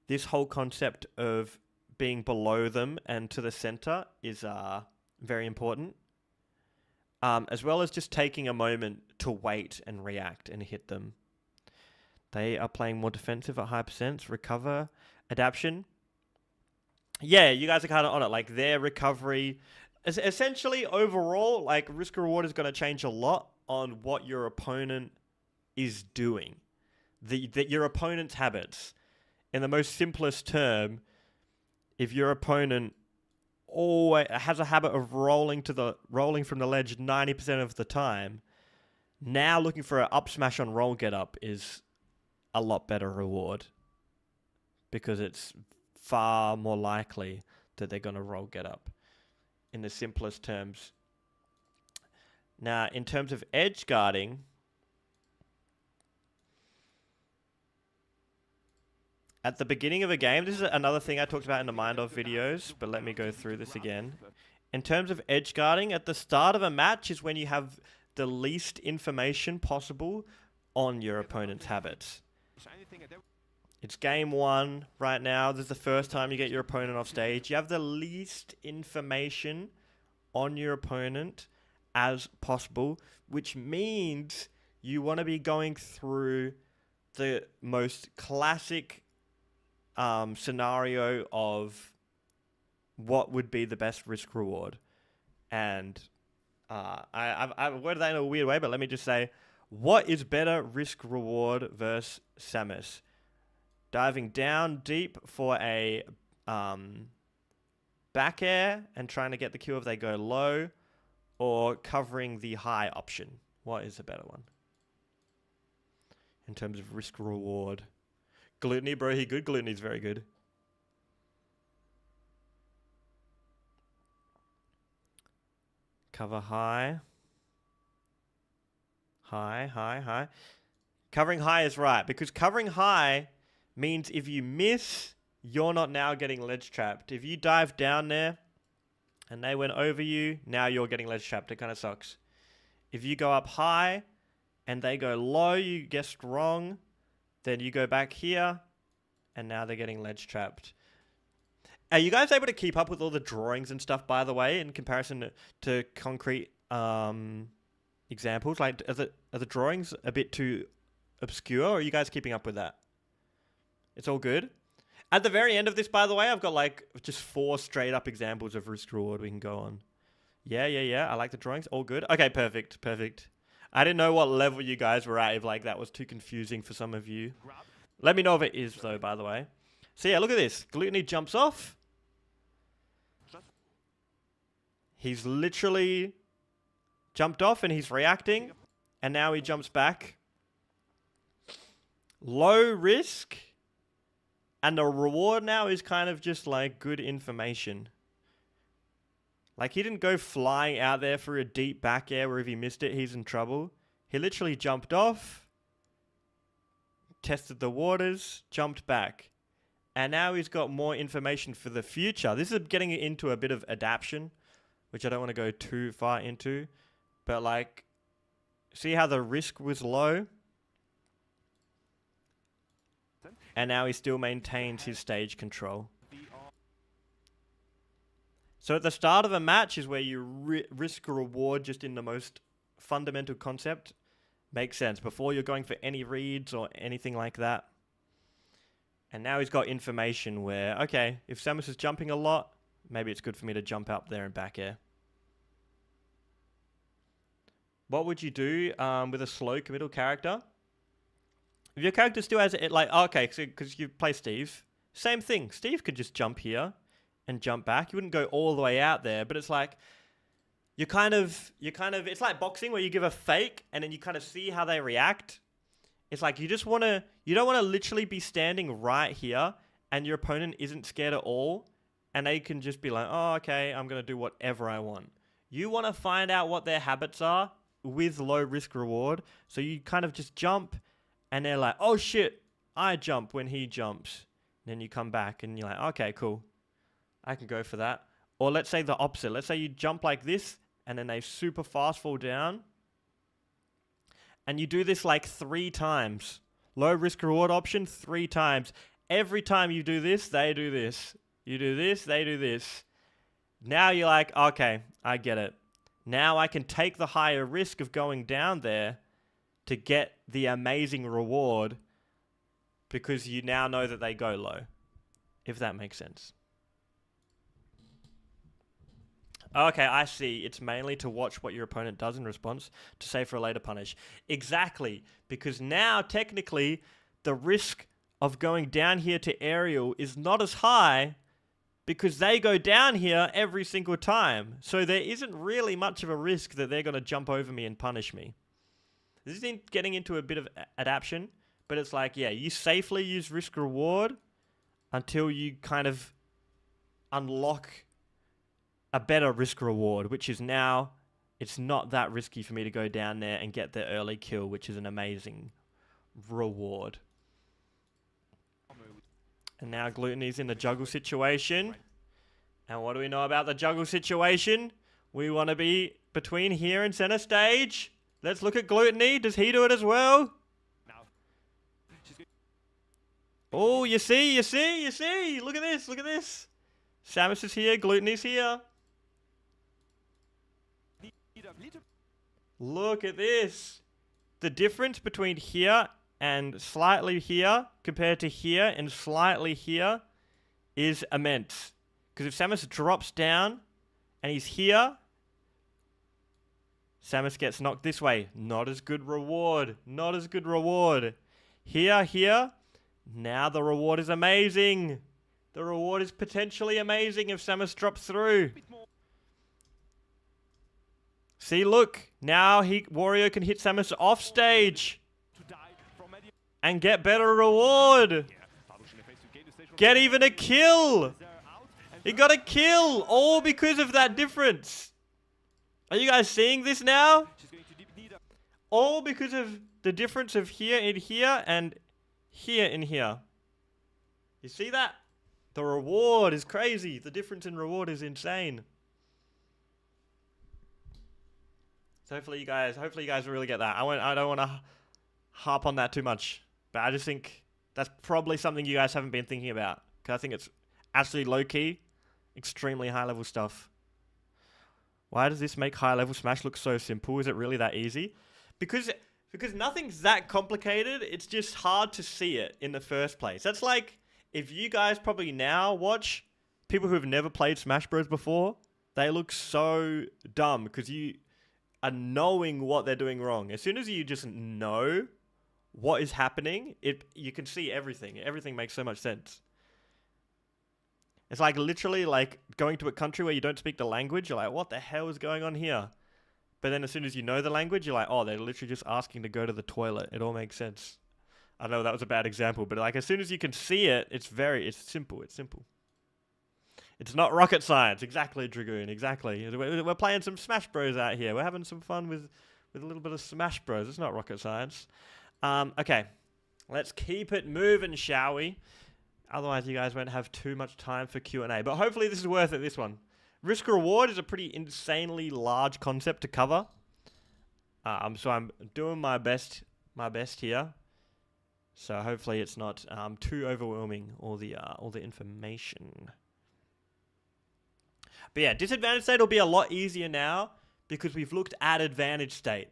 this whole concept of being below them and to the center is very important. As well as just taking a moment to wait and react and hit them. They are playing more defensive at high percents. Recover, adaption. Yeah, you guys are kind of on it. Like, their recovery, essentially overall, like, risk reward is going to change a lot on what your opponent is doing. Your opponent's habits. In the most simplest term, if your opponent always has a habit of rolling from the ledge 90% of the time, now looking for an up smash on roll get up is a lot better reward, because it's far more likely that they're going to roll get up, in the simplest terms. Now, in terms of edge guarding, at the beginning of a game, this is another thing I talked about in the Mind Of videos, but let me go through this again. In terms of edge guarding, at the start of a match is when you have the least information possible on your opponent's habits. It's game one right now. This is the first time you get your opponent off stage. You have the least information on your opponent as possible, which means you want to be going through the most classic scenario of what would be the best risk reward. And I've worded that in a weird way, but let me just say, what is better risk reward versus Samus? Diving down deep for a back air and trying to get the kill if they go low, or covering the high option? What is the better one in terms of risk reward? Gluttony, bro, he good? Gluttony's very good. Cover high. High. Covering high is right, because covering high means if you miss, you're not now getting ledge trapped. If you dive down there and they went over you, now you're getting ledge trapped. It kind of sucks. If you go up high and they go low, you guessed wrong, then you go back here and now they're getting ledge trapped. Are you guys able to keep up with all the drawings and stuff, by the way, in comparison to concrete examples? Like, are the drawings a bit too obscure, or are you guys keeping up with that? It's all good. At the very end of this, by the way, I've got like just 4 straight up examples of risk reward we can go on. Yeah. I like the drawings. All good. Okay, perfect. I didn't know what level you guys were at, if like that was too confusing for some of you. Let me know if it is, though, by the way. So yeah, look at this. Gluttony jumps off. He's literally jumped off and he's reacting. And now he jumps back. Low risk. And the reward now is kind of just like good information. Like he didn't go flying out there for a deep back air where if he missed it, he's in trouble. He literally jumped off, tested the waters, jumped back. And now he's got more information for the future. This is getting into a bit of adaptation, which I don't want to go too far into. But like, see how the risk was low? And now he still maintains his stage control. So at the start of a match is where you risk reward just in the most fundamental concept. Makes sense. Before you're going for any reads or anything like that. And now he's got information where, okay, if Samus is jumping a lot, maybe it's good for me to jump up there and back air. What would you do with a slow committal character? If your character still has it, like, okay, so because you play Steve, same thing. Steve could just jump here and jump back. You wouldn't go all the way out there, but it's like, it's like boxing where you give a fake and then you kind of see how they react. It's like you don't want to literally be standing right here and your opponent isn't scared at all and they can just be like, oh, okay, I'm going to do whatever I want. You want to find out what their habits are with low risk reward. So you kind of just jump and they're like, oh shit, I jump when he jumps. And then you come back and you're like, okay, cool. I can go for that. Or let's say the opposite. Let's say you jump like this and then they super fast fall down. And you do this like 3 times. Low risk reward option 3 times. Every time you do this, they do this. You do this, they do this. Now you're like, okay, I get it. Now I can take the higher risk of going down there to get the amazing reward because you now know that they go low. If that makes sense. Okay, I see. It's mainly to watch what your opponent does in response to save for a later punish. Exactly. Because now, technically, the risk of going down here to aerial is not as high because they go down here every single time. So there isn't really much of a risk that they're going to jump over me and punish me. This is getting into a bit of adaptation, but it's like, yeah, you safely use risk reward until you kind of unlock a better risk reward, which is now it's not that risky for me to go down there and get the early kill, which is an amazing reward. And now Gluttony's in the juggle situation. And what do we know about the juggle situation? We want to be between here and center stage. Let's look at Gluttony. Does he do it as well? Oh, you see. Look at this. Samus is here, Gluttony's here. Look at this. The difference between here and slightly here compared to here and slightly here is immense. Because if Samus drops down and he's here, Samus gets knocked this way. Not as good reward. Here. Now the reward is amazing. The reward is potentially amazing if Samus drops through. See, look. Now Wario can hit Samus off stage and get better reward. Get even a kill. He got a kill all because of that difference. Are you guys seeing this now? All because of the difference of here in here and here in here. You see that? The reward is crazy. The difference in reward is insane. So hopefully you guys really get that. I don't want to harp on that too much, but I just think that's probably something you guys haven't been thinking about, because I think it's absolutely low key, extremely high level stuff. Why does this make high level Smash look so simple? Is it really that easy? Because nothing's that complicated. It's just hard to see it in the first place. That's like if you guys probably now watch people who have never played Smash Bros before, they look so dumb because you are knowing what they're doing wrong. As soon as you just know what is happening, you can see everything. Everything makes so much sense. It's like literally like going to a country where you don't speak the language. You're like, what the hell is going on here? But then as soon as you know the language, you're like, oh, they're literally just asking to go to the toilet. It all makes sense. I know that was a bad example, but like as soon as you can see it, it's simple. It's simple. It's not rocket science. Exactly, Dragoon. Exactly. We're playing some Smash Bros out here. We're having some fun with a little bit of Smash Bros. It's not rocket science. Okay. Let's keep it moving, shall we? Otherwise, you guys won't have too much time for Q&A. But hopefully this is worth it, this one. Risk reward is a pretty insanely large concept to cover. So I'm doing my best here. So hopefully it's not too overwhelming, all the information. But yeah, disadvantage state will be a lot easier now because we've looked at advantage state.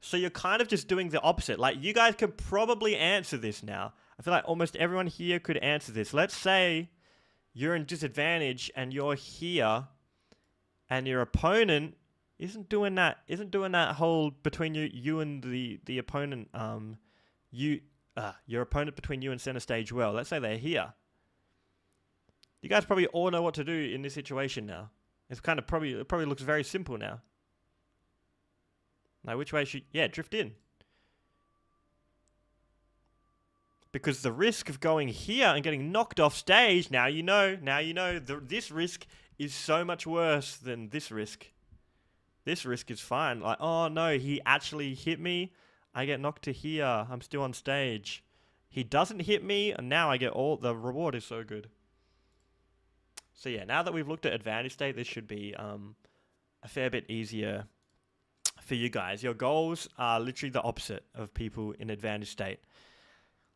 So you're kind of just doing the opposite. Like, you guys can probably answer this now. I feel like almost everyone here could answer this. Let's say you're in disadvantage and you're here and your opponent isn't doing that whole between you and the opponent, your opponent between you and center stage well. Let's say they're here. You guys probably all know what to do in this situation now. It's kind of it probably looks very simple now. Now, which way drift in. Because the risk of going here and getting knocked off stage, now you know, this risk is so much worse than this risk. This risk is fine. Like, oh no, he actually hit me. I get knocked to here. I'm still on stage. He doesn't hit me, and now I get the reward is so good. So yeah, now that we've looked at advantage state, this should be a fair bit easier for you guys. Your goals are literally the opposite of people in advantage state.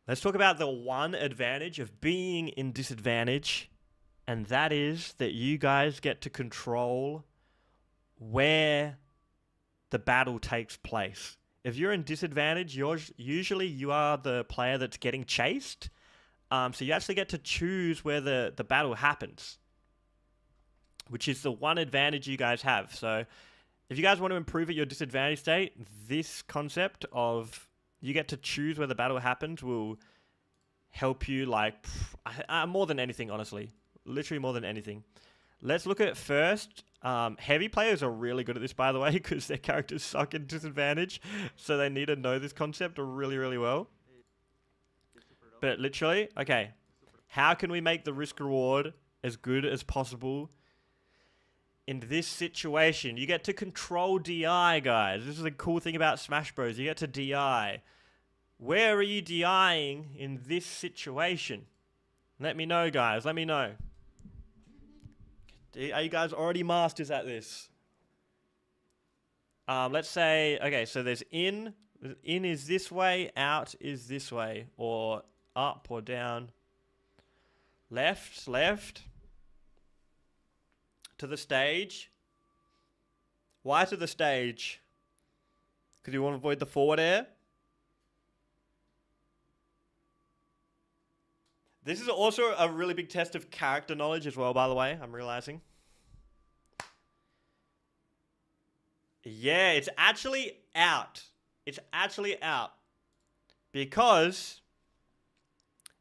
Let's talk about the one advantage of being in disadvantage, and that is that you guys get to control where the battle takes place. If you're in disadvantage, usually you are the player that's getting chased. So you actually get to choose where the battle happens, which is the one advantage you guys have. So if you guys want to improve at your disadvantage state, this concept of you get to choose where the battle happens will help you more than anything, honestly. Literally more than anything. Let's look at first. Heavy players are really good at this, by the way, because their characters suck in disadvantage. So they need to know this concept really, really well. But literally, okay, how can we make the risk reward as good as possible in this situation? You get to control DI, guys. This is the cool thing about Smash Bros. You get to DI. Where are you DIing in this situation? Let me know, guys. Let me know. Are you guys already masters at this? Let's say, okay, so there's in. In is this way, out is this way, or up or down. Left. To the stage. Why to the stage? Because you want to avoid the forward air? This is also a really big test of character knowledge as well, by the way, I'm realizing. Yeah, it's actually out. It's actually out. Because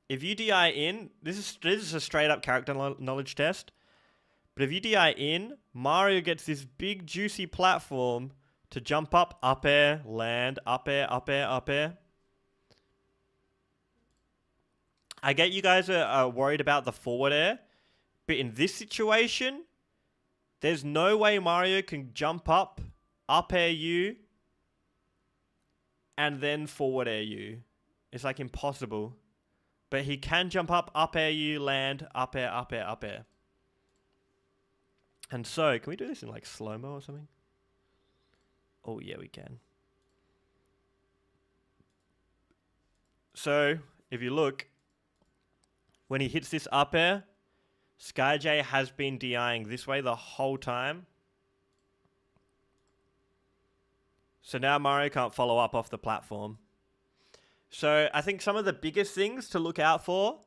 if you DI in, this is a straight up character knowledge test. But if you DI in, Mario gets this big juicy platform to jump up air, land, up air, up air, up air. I get you guys are worried about the forward air, but in this situation, there's no way Mario can jump up air you, and then forward air you. It's like impossible. But he can jump up air you, land, up air, up air, up air. And so, can we do this in like slow-mo or something? Oh yeah, we can. So, if you look, when he hits this up air, SkyJ has been DIing this way the whole time. So now Mario can't follow up off the platform. So I think some of the biggest things to look out for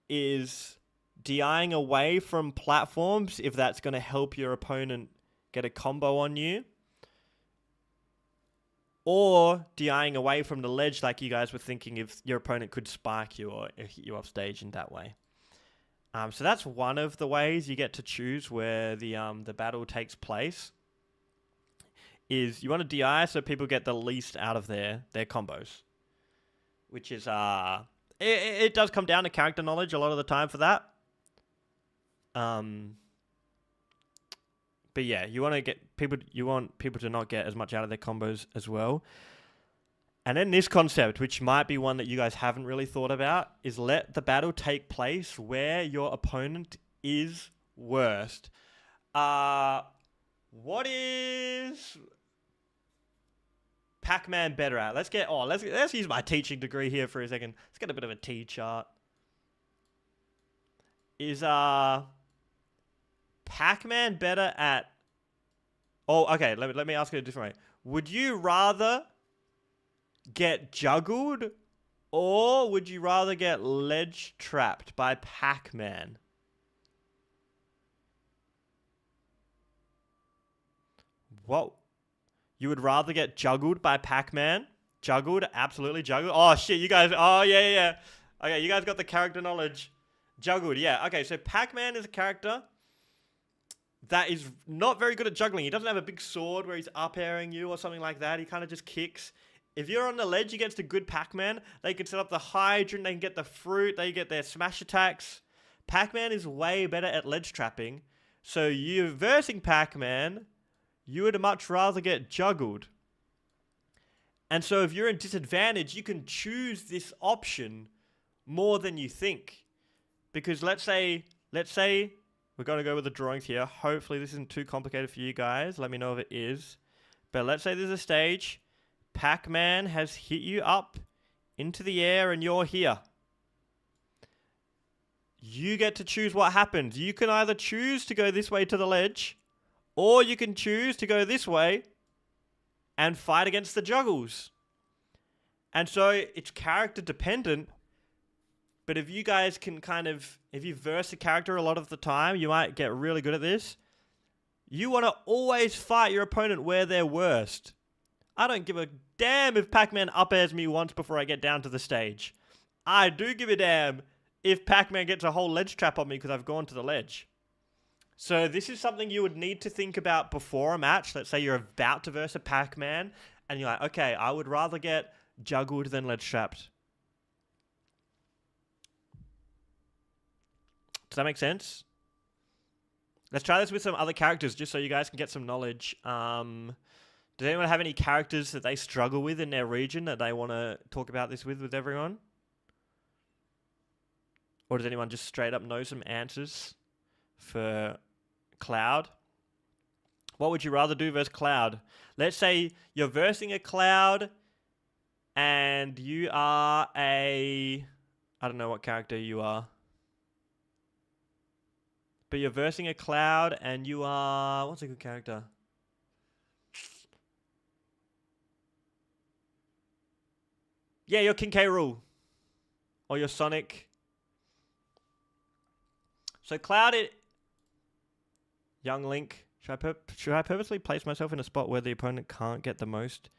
is DIing away from platforms if that's going to help your opponent get a combo on you. Or DIing away from the ledge like you guys were thinking if your opponent could spike you or hit you off stage in that way. So that's one of the ways you get to choose where the battle takes place. Is you want to DI so people get the least out of their combos, which is it does come down to character knowledge a lot of the time for that. But yeah, you want people to not get as much out of their combos as well. And then this concept, which might be one that you guys haven't really thought about, is let the battle take place where your opponent is worst. What is Pac-Man better at? Let's use my teaching degree here for a second. Let's get a bit of a T chart. Is Pac-Man better at... Oh, okay, let me ask it a different way. Would you rather get juggled, or would you rather get ledge trapped by Pac-Man? What? You would rather get juggled by Pac-Man? Juggled? Absolutely juggled. Oh, shit, you guys... Oh, yeah. Okay, you guys got the character knowledge. Juggled, yeah. Okay, so Pac-Man is a character that is not very good at juggling. He doesn't have a big sword where he's up-airing you or something like that. He kind of just kicks. If you're on the ledge against a good Pac-Man, they can set up the hydrant, they can get the fruit, they get their smash attacks. Pac-Man is way better at ledge trapping. So you versing Pac-Man, you would much rather get juggled. And so if you're in disadvantage, you can choose this option more than you think. Because let's say we're going to go with the drawings here. Hopefully this isn't too complicated for you guys. Let me know if it is. But let's say there's a stage. Pac-Man has hit you up into the air and you're here. You get to choose what happens. You can either choose to go this way to the ledge, or you can choose to go this way and fight against the juggles. And so it's character dependent, but if you guys can if you verse a character a lot of the time, you might get really good at this. You want to always fight your opponent where they're worst. I don't give a damn if Pac-Man up-airs me once before I get down to the stage. I do give a damn if Pac-Man gets a whole ledge trap on me because I've gone to the ledge. So this is something you would need to think about before a match. Let's say you're about to verse a Pac-Man and you're like, okay, I would rather get juggled than ledge trapped. Does that make sense? Let's try this with some other characters just so you guys can get some knowledge. Does anyone have any characters that they struggle with in their region that they want to talk about this with everyone? Or does anyone just straight up know some answers for Cloud? What would you rather do versus Cloud? Let's say you're versing a Cloud and you are I don't know what character you are. But you're versing a Cloud and you are... What's a good character? Yeah, you're King K. Rool. Or you're Sonic. So Cloud... Young Link. Should I purposely place myself in a spot where the opponent can't get the most...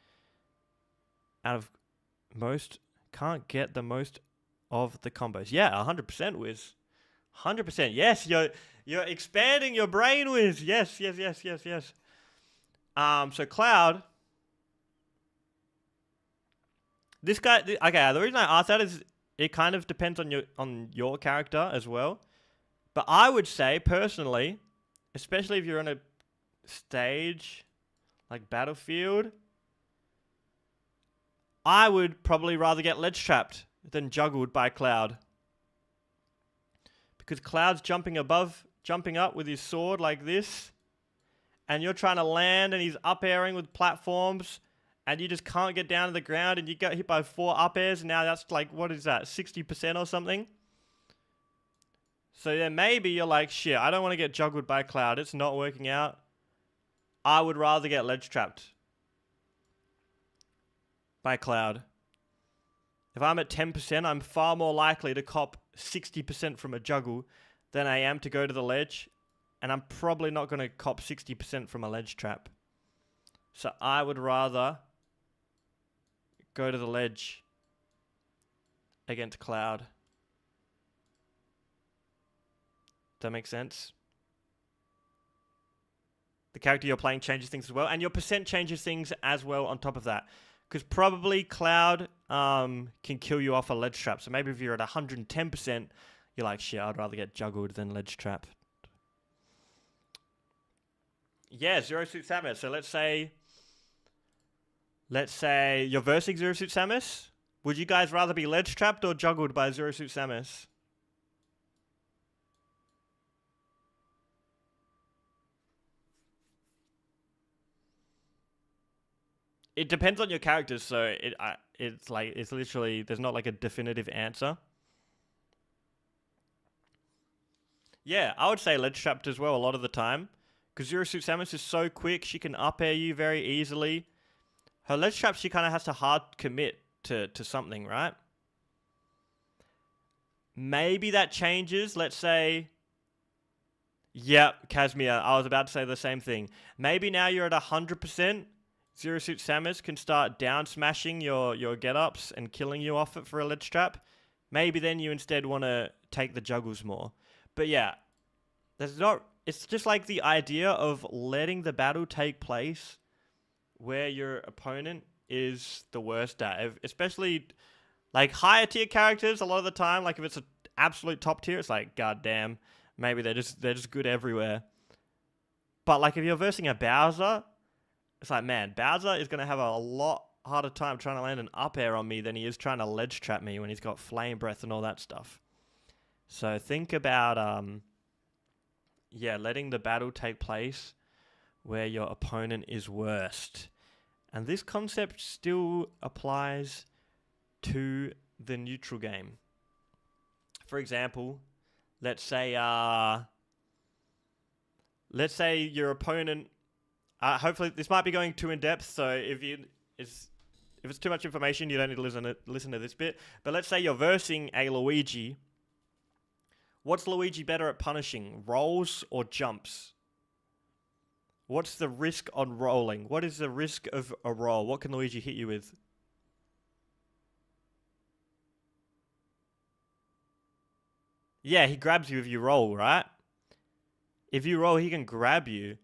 Can't get the most of the combos. Yeah, 100%, Wiz. 100%. Yes, you're expanding your brain, Wiz. Yes. So Cloud... This guy... Okay, the reason I asked that is it kind of depends on your character as well. But I would say, personally, especially if you're on a stage like Battlefield, I would probably rather get ledge trapped than juggled by Cloud. Because Cloud's jumping up with his sword like this, and you're trying to land and he's up-airing with platforms, and you just can't get down to the ground, and you get hit by 4 up-airs, and now that's like, what is that, 60% or something? So then maybe you're like, shit, I don't want to get juggled by Cloud. It's not working out. I would rather get ledge trapped by Cloud. If I'm at 10%, I'm far more likely to cop 60% from a juggle than I am to go to the ledge. And I'm probably not going to cop 60% from a ledge trap. So I would rather go to the ledge against Cloud. That makes sense? The character you're playing changes things as well, and your percent changes things as well on top of that. Because probably Cloud can kill you off a ledge trap. So maybe if you're at 110%, you're like, shit, I'd rather get juggled than ledge trap. Yeah, Zero Suit Samus. So let's say you're versing Zero Suit Samus. Would you guys rather be ledge trapped or juggled by Zero Suit Samus? It depends on your characters, so it's literally there's not like a definitive answer. Yeah, I would say ledge trapped as well a lot of the time, because Zero Suit Samus is so quick, she can up air you very easily. Her ledge trap, she kind of has to hard commit to something, right? Maybe that changes. Let's say, yep, Kazmia. I was about to say the same thing. Maybe now you're at 100%. Zero Suit Samus can start down smashing your get-ups and killing you off it for a ledge trap. Maybe then you instead want to take the juggles more. But yeah, it's just like the idea of letting the battle take place where your opponent is the worst at. Especially like higher tier characters, a lot of the time, like if it's an absolute top tier, it's like, goddamn, maybe they're just good everywhere. But like if you're versing a Bowser, it's like, man, Bowser is going to have a lot harder time trying to land an up air on me than he is trying to ledge trap me when he's got flame breath and all that stuff. So think about, letting the battle take place where your opponent is worst. And this concept still applies to the neutral game. For example, let's say your opponent. Hopefully, this might be going too in depth. So if it's too much information, you don't need to listen to this bit. But let's say you're versing a Luigi. What's Luigi better at punishing, rolls or jumps? What's the risk on rolling? What is the risk of a roll? What can Luigi hit you with? Yeah, he grabs you if you roll, right? If you roll, he can grab you.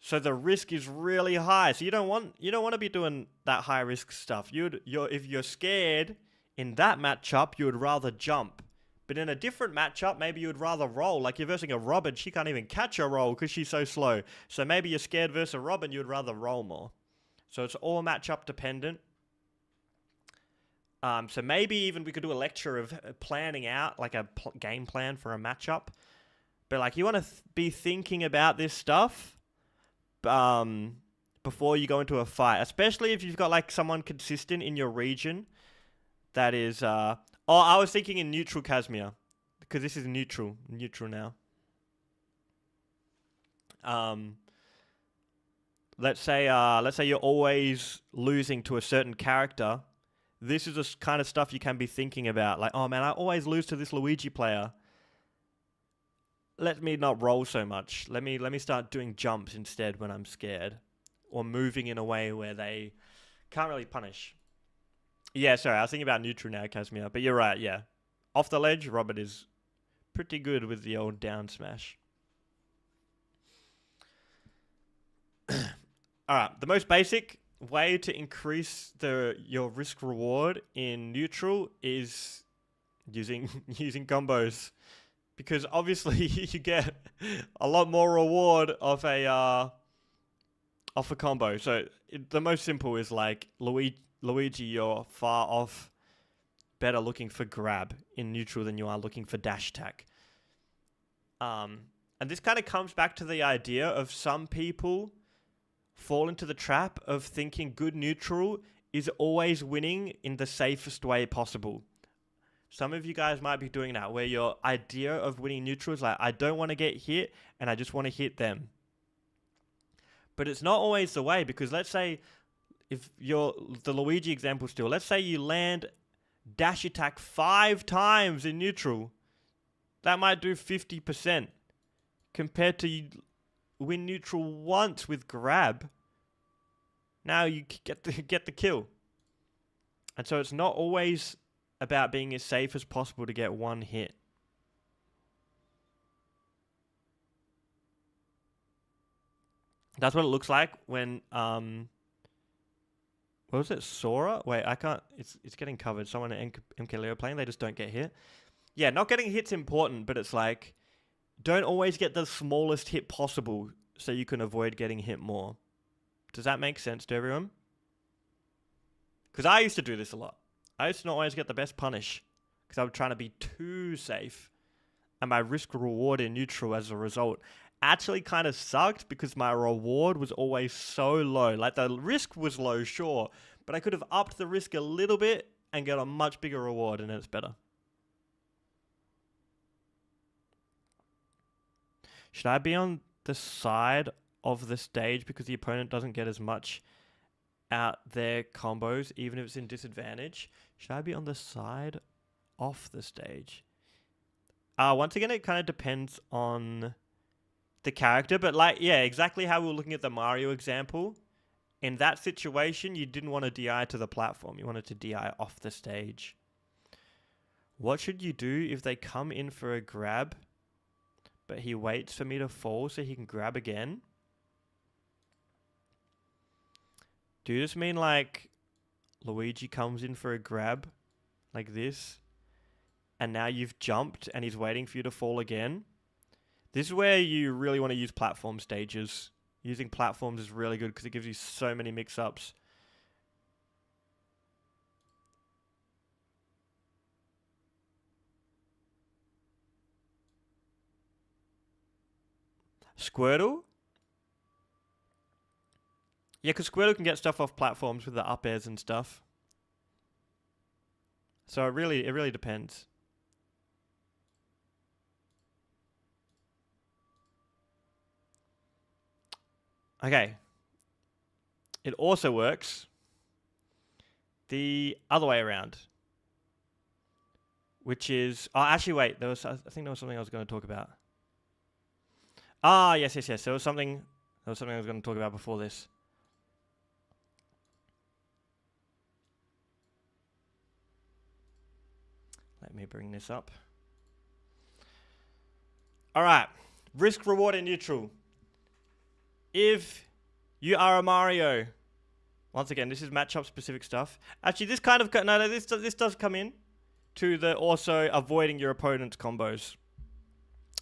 So the risk is really high. So you don't want to be doing that high risk stuff. If you're scared in that matchup, you would rather jump. But in a different matchup, maybe you would rather roll. Like you're versing a Robin, she can't even catch a roll because she's so slow. So maybe you're scared versus a Robin, you would rather roll more. So it's all matchup dependent. So maybe even we could do a lecture of planning out like a game plan for a matchup. But like you want to be thinking about this stuff before you go into a fight, especially if you've got like someone consistent in your region that is I was thinking in neutral Kazmia, because this is neutral now. Let's say you're always losing to a certain character. This is the kind of stuff you can be thinking about. Like, oh man, I always lose to this Luigi player. Let me not roll so much. Let me start doing jumps instead when I'm scared, or moving in a way where they can't really punish. Yeah, sorry, I was thinking about neutral now, Kazmia. But you're right, yeah. Off the ledge, Robert is pretty good with the old down smash. Alright, the most basic way to increase your risk reward in neutral is using combos. Because obviously you get a lot more reward off a combo. So the most simple is like Luigi, you're far off better looking for grab in neutral than you are looking for dash attack. And this kind of comes back to the idea of some people fall into the trap of thinking good neutral is always winning in the safest way possible. Some of you guys might be doing that, where your idea of winning neutral is like, I don't want to get hit and I just want to hit them. But it's not always the way, because let's say, if you're the Luigi example still, let's say you land dash attack 5 times in neutral. That might do 50% compared to you win neutral once with grab. Now you get the kill. And so it's not always about being as safe as possible to get one hit. That's what it looks like when what was it? Sora? Wait, I can't. It's getting covered. Someone at MK Leo playing, they just don't get hit. Yeah, not getting hit's important, but it's like don't always get the smallest hit possible so you can avoid getting hit more. Does that make sense to everyone? Because I used to do this a lot. I used to not always get the best punish because I was trying to be too safe. And my risk reward in neutral as a result actually kind of sucked because my reward was always so low. Like the risk was low, sure, but I could have upped the risk a little bit and get a much bigger reward, and it's better. Should I be on the side of the stage because the opponent doesn't get as much out their combos, even if it's in disadvantage? Should I be on the side off the stage? Once again, it kind of depends on the character, but like, yeah, exactly how we were looking at the Mario example. In that situation, you didn't want to DI to the platform. You wanted to DI off the stage. What should you do if they come in for a grab, but he waits for me to fall so he can grab again? Do you just mean like Luigi comes in for a grab like this, and now you've jumped and he's waiting for you to fall again? This is where you really want to use platform stages. Using platforms is really good because it gives you so many mix-ups. Squirtle? Yeah, because Squirtle can get stuff off platforms with the up airs and stuff. So it really depends. Okay. It also works the other way around. Which is... Oh, actually, wait. I think there was something I was going to talk about. Ah, yes. There was something I was going to talk about before this. Let me bring this up. All right. Risk, reward, and neutral. If you are a Mario... Once again, this is matchup specific stuff. Actually, this kind of... No, this does come in to the also avoiding your opponent's combos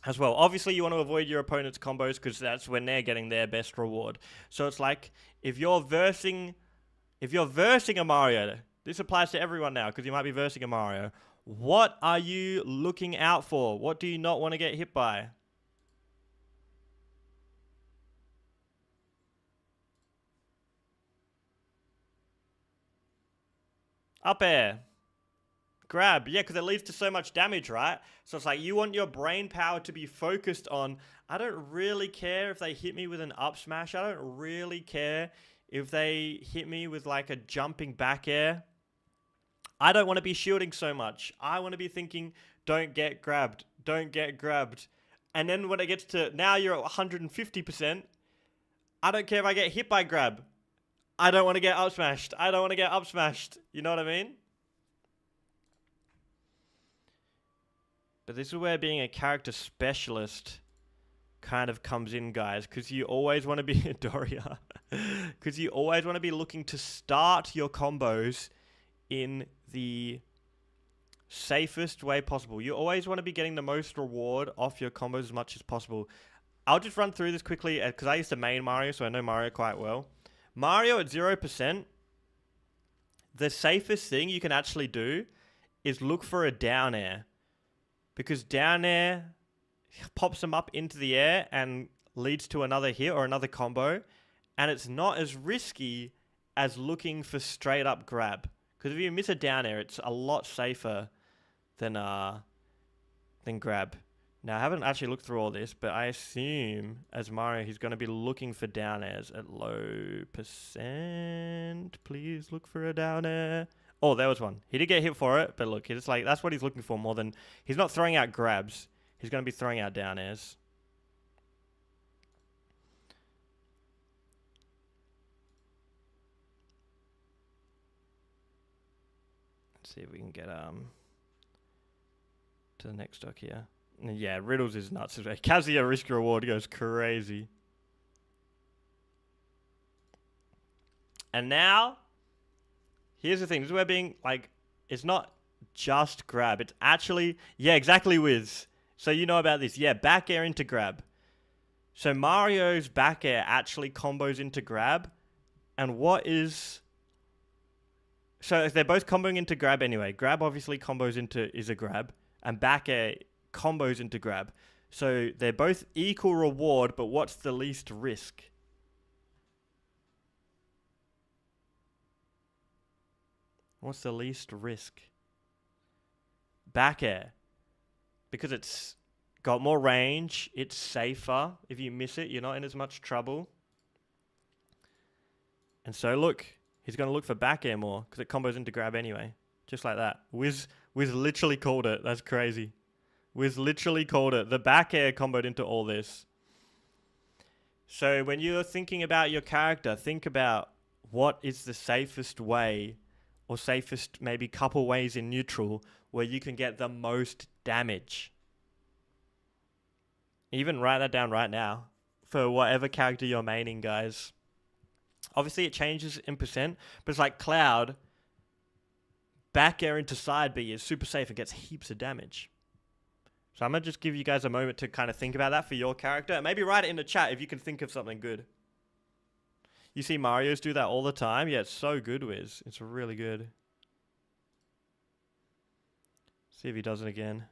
as well. Obviously, you want to avoid your opponent's combos because that's when they're getting their best reward. So it's like if you're versing a Mario, this applies to everyone now because you might be versing a Mario. What are you looking out for? What do you not want to get hit by? Up air. Grab. Yeah, because it leads to so much damage, right? So it's like you want your brain power to be focused on, I don't really care if they hit me with an up smash. I don't really care if they hit me with like a jumping back air. I don't want to be shielding so much. I want to be thinking, don't get grabbed. Don't get grabbed. And then when it gets to, now you're at 150%. I don't care if I get hit by grab. I don't want to get up smashed. I don't want to get up smashed. You know what I mean? But this is where being a character specialist kind of comes in, guys, because you always want to be Doria. Because you always want to be looking to start your combos in the safest way possible. You always want to be getting the most reward off your combos as much as possible. I'll just run through this quickly because I used to main Mario, so I know Mario quite well. Mario at 0%, the safest thing you can actually do is look for a down air. Because down air pops them up into the air and leads to another hit or another combo. And it's not as risky as looking for straight up grab. Because if you miss a down air, it's a lot safer than grab. Now, I haven't actually looked through all this, but I assume as Mario, he's going to be looking for down airs at low percent. Please look for a down air. Oh, there was one. He did get hit for it, but look, it's like that's what he's looking for more than... He's not throwing out grabs. He's going to be throwing out down airs. Let's see if we can get to the next stock here. Yeah, Riddles is nuts. Kazuya risk reward goes crazy. And now, here's the thing. This is where being, like, it's not just grab. It's actually, yeah, exactly, Wiz. So you know about this. Yeah, back air into grab. So Mario's back air actually combos into grab. And what is... So they're both comboing into grab anyway. Grab obviously combos into is a grab. And back air combos into grab. So they're both equal reward, but what's the least risk? What's the least risk? Back air. Because it's got more range, it's safer. If you miss it, you're not in as much trouble. And so look, he's going to look for back air more because it combos into grab anyway. Just like that. Wiz literally called it. That's crazy. Wiz literally called it. The back air comboed into all this. So when you're thinking about your character, think about what is the safest way or safest maybe couple ways in neutral where you can get the most damage. Even write that down right now for whatever character you're maining, guys. Obviously, it changes in percent, but it's like Cloud. Back air into side B is super safe and gets heaps of damage. So I'm going to just give you guys a moment to kind of think about that for your character. And maybe write it in the chat if you can think of something good. You see Mario's do that all the time. Yeah, it's so good, Wiz. It's really good. See if he does it again.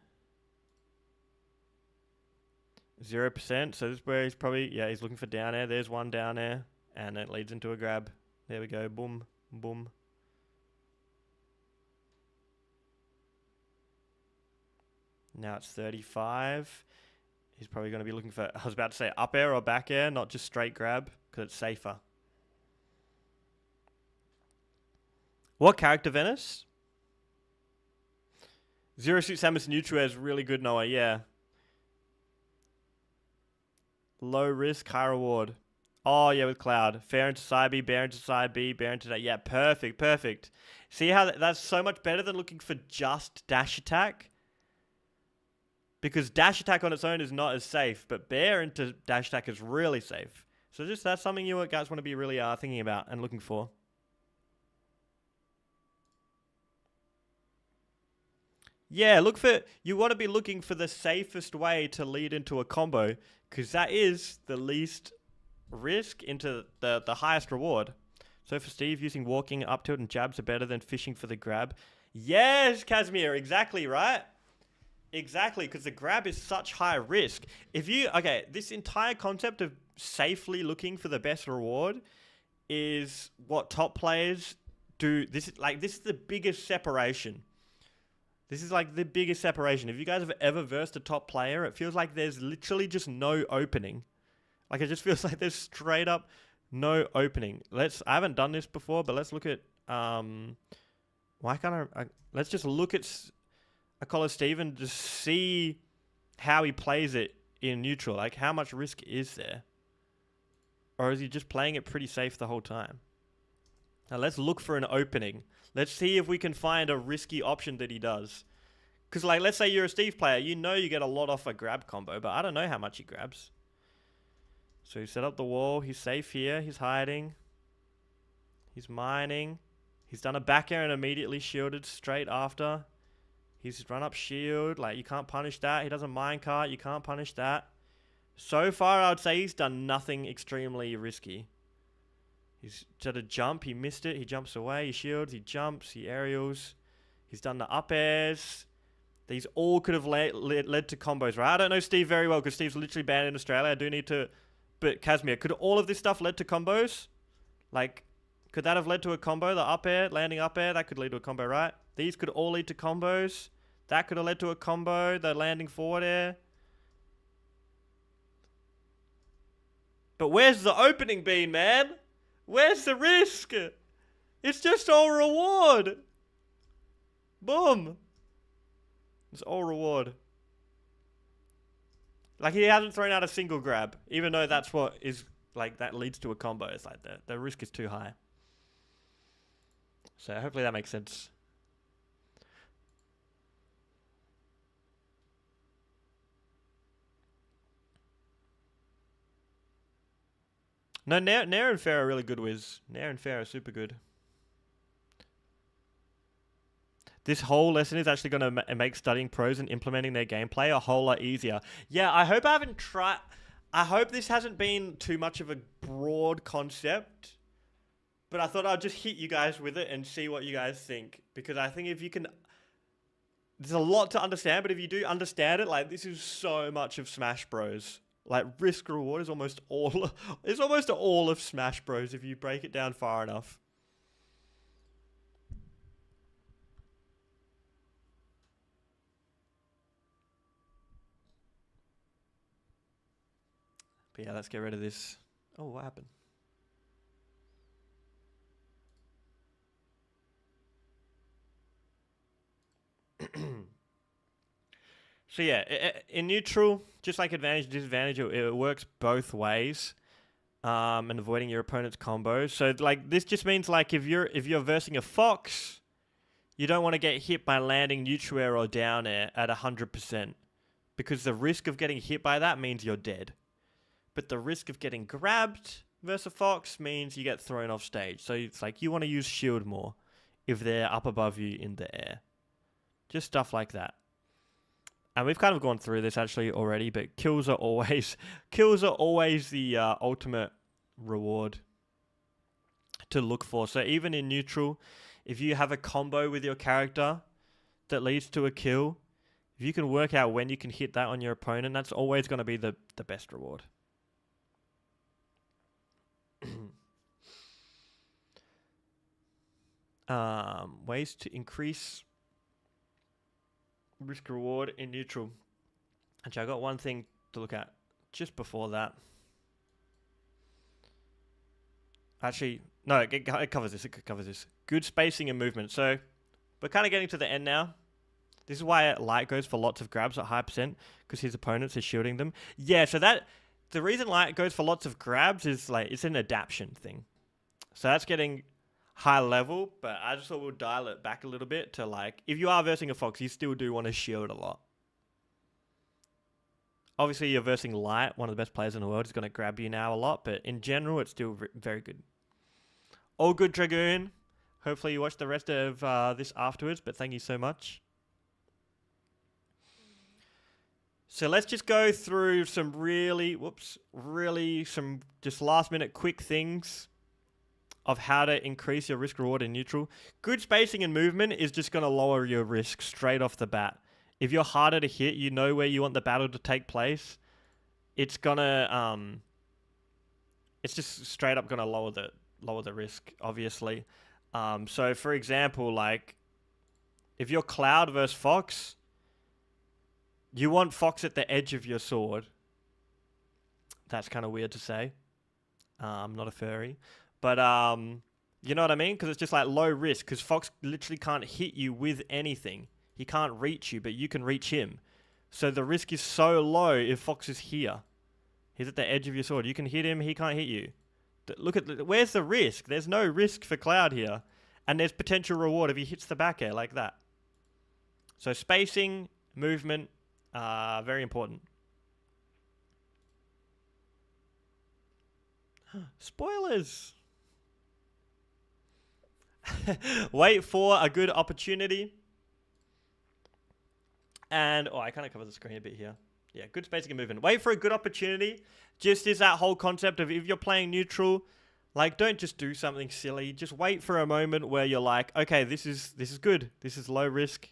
0%. So this is where he's probably... Yeah, he's looking for down air. There's one down air. And it leads into a grab. There we go. Boom. Boom. Now it's 35. He's probably going to be looking for... I was about to say up air or back air, not just straight grab, because it's safer. What character, Venice? Zero Suit Samus neutral is really good, Noah. Yeah. Low risk, high reward. Oh, yeah, with Cloud. Fair into side B, bear into side B, bear into that. Yeah, perfect, perfect. See how that's so much better than looking for just dash attack? Because dash attack on its own is not as safe, but bear into dash attack is really safe. So just that's something you guys want to be really thinking about and looking for. Yeah, you want to be looking for the safest way to lead into a combo, because that is the least risk into the highest reward. So for Steve, using walking, up tilt, and jabs are better than fishing for the grab. Yes, Casimir, exactly, right? Exactly, because the grab is such high risk. This entire concept of safely looking for the best reward is what top players do. This is the biggest separation. This is like the biggest separation. If you guys have ever versed a top player, it feels like there's literally just no opening. Like it just feels like there's straight up no opening. I haven't done this before, but let's look at let's just look at Acola Steven to see how he plays it in neutral. Like how much risk is there? Or is he just playing it pretty safe the whole time? Now let's look for an opening. Let's see if we can find a risky option that he does. Because like, let's say you're a Steve player, you know you get a lot off a grab combo, but I don't know how much he grabs. So he set up the wall. He's safe here. He's hiding. He's mining. He's done a back air and immediately shielded straight after. He's run up shield. Like, you can't punish that. He does a minecart. You can't punish that. So far, I would say he's done nothing extremely risky. He's did a jump. He missed it. He jumps away. He shields. He jumps. He aerials. He's done the up airs. These all could have led to combos, right? I don't know Steve very well because Steve's literally banned in Australia. I do need to... But Casimir, could all of this stuff led to combos? Like, could that have led to a combo? The up air, landing up air, that could lead to a combo, right? These could all lead to combos. That could have led to a combo. The landing forward air. But where's the opening been, man? Where's the risk? It's just all reward. Boom. It's all reward. Like, he hasn't thrown out a single grab, even though that's what is, like, that leads to a combo. It's like the risk is too high. So hopefully that makes sense. No, Nair and Fair are really good, Wiz. Nair and Fair are super good. This whole lesson is actually going to make studying pros and implementing their gameplay a whole lot easier. Yeah, I hope I haven't tried... I hope this hasn't been too much of a broad concept. But I thought I'd just hit you guys with it and see what you guys think. Because I think if you can... There's a lot to understand, but if you do understand it, like, this is so much of Smash Bros. Like, risk reward is almost all... It's almost all of Smash Bros. If you break it down far enough. But yeah, let's get rid of this. Oh, what happened? So yeah, in neutral, just like advantage, disadvantage, it works both ways. And avoiding your opponent's combos. So like this just means like if you're versing a Fox, you don't want to get hit by landing neutral air or down air at 100%. Because the risk of getting hit by that means you're dead. But the risk of getting grabbed versus a Fox means you get thrown off stage. So it's like you want to use shield more if they're up above you in the air. Just stuff like that. And we've kind of gone through this actually already, but kills are always the ultimate reward to look for. So even in neutral, if you have a combo with your character that leads to a kill, if you can work out when you can hit that on your opponent, that's always going to be the best reward. Ways to increase risk reward in neutral. Actually, I got one thing to look at just before that. Actually, no, it covers this. It covers this. Good spacing and movement. So we're kind of getting to the end now. This is why Light goes for lots of grabs at high percent, because his opponents are shielding them. Yeah, so the reason Light goes for lots of grabs is like it's an adaptation thing. So that's getting high level, but I just thought we'll dial it back a little bit to like, if you are versing a Fox, you still do want to shield a lot. Obviously, you're versing Light, one of the best players in the world, is going to grab you now a lot, but in general, it's still very good. All good, Dragoon. Hopefully you watch the rest of this afterwards, but thank you so much. So let's just go through some some just last minute quick things of how to increase your risk reward in neutral. Good spacing and movement is just going to lower your risk straight off the bat. If you're harder to hit, you know where you want the battle to take place. It's gonna it's just straight up gonna lower the risk, obviously. So for example, like if you're Cloud versus Fox, you want Fox at the edge of your sword. That's kind of weird to say. I'm not a furry. But, you know what I mean? Because it's just like low risk. Because Fox literally can't hit you with anything. He can't reach you, but you can reach him. So the risk is so low if Fox is here. He's at the edge of your sword. You can hit him, he can't hit you. Look at, where's the risk? There's no risk for Cloud here. And there's potential reward if he hits the back air like that. So spacing, movement, very important. Spoilers! Wait for a good opportunity. And, I kind of covered the screen a bit here. Yeah, good spacing and movement. Wait for a good opportunity. Just is that whole concept of if you're playing neutral, like, don't just do something silly. Just wait for a moment where you're like, okay, this is good. This is low risk.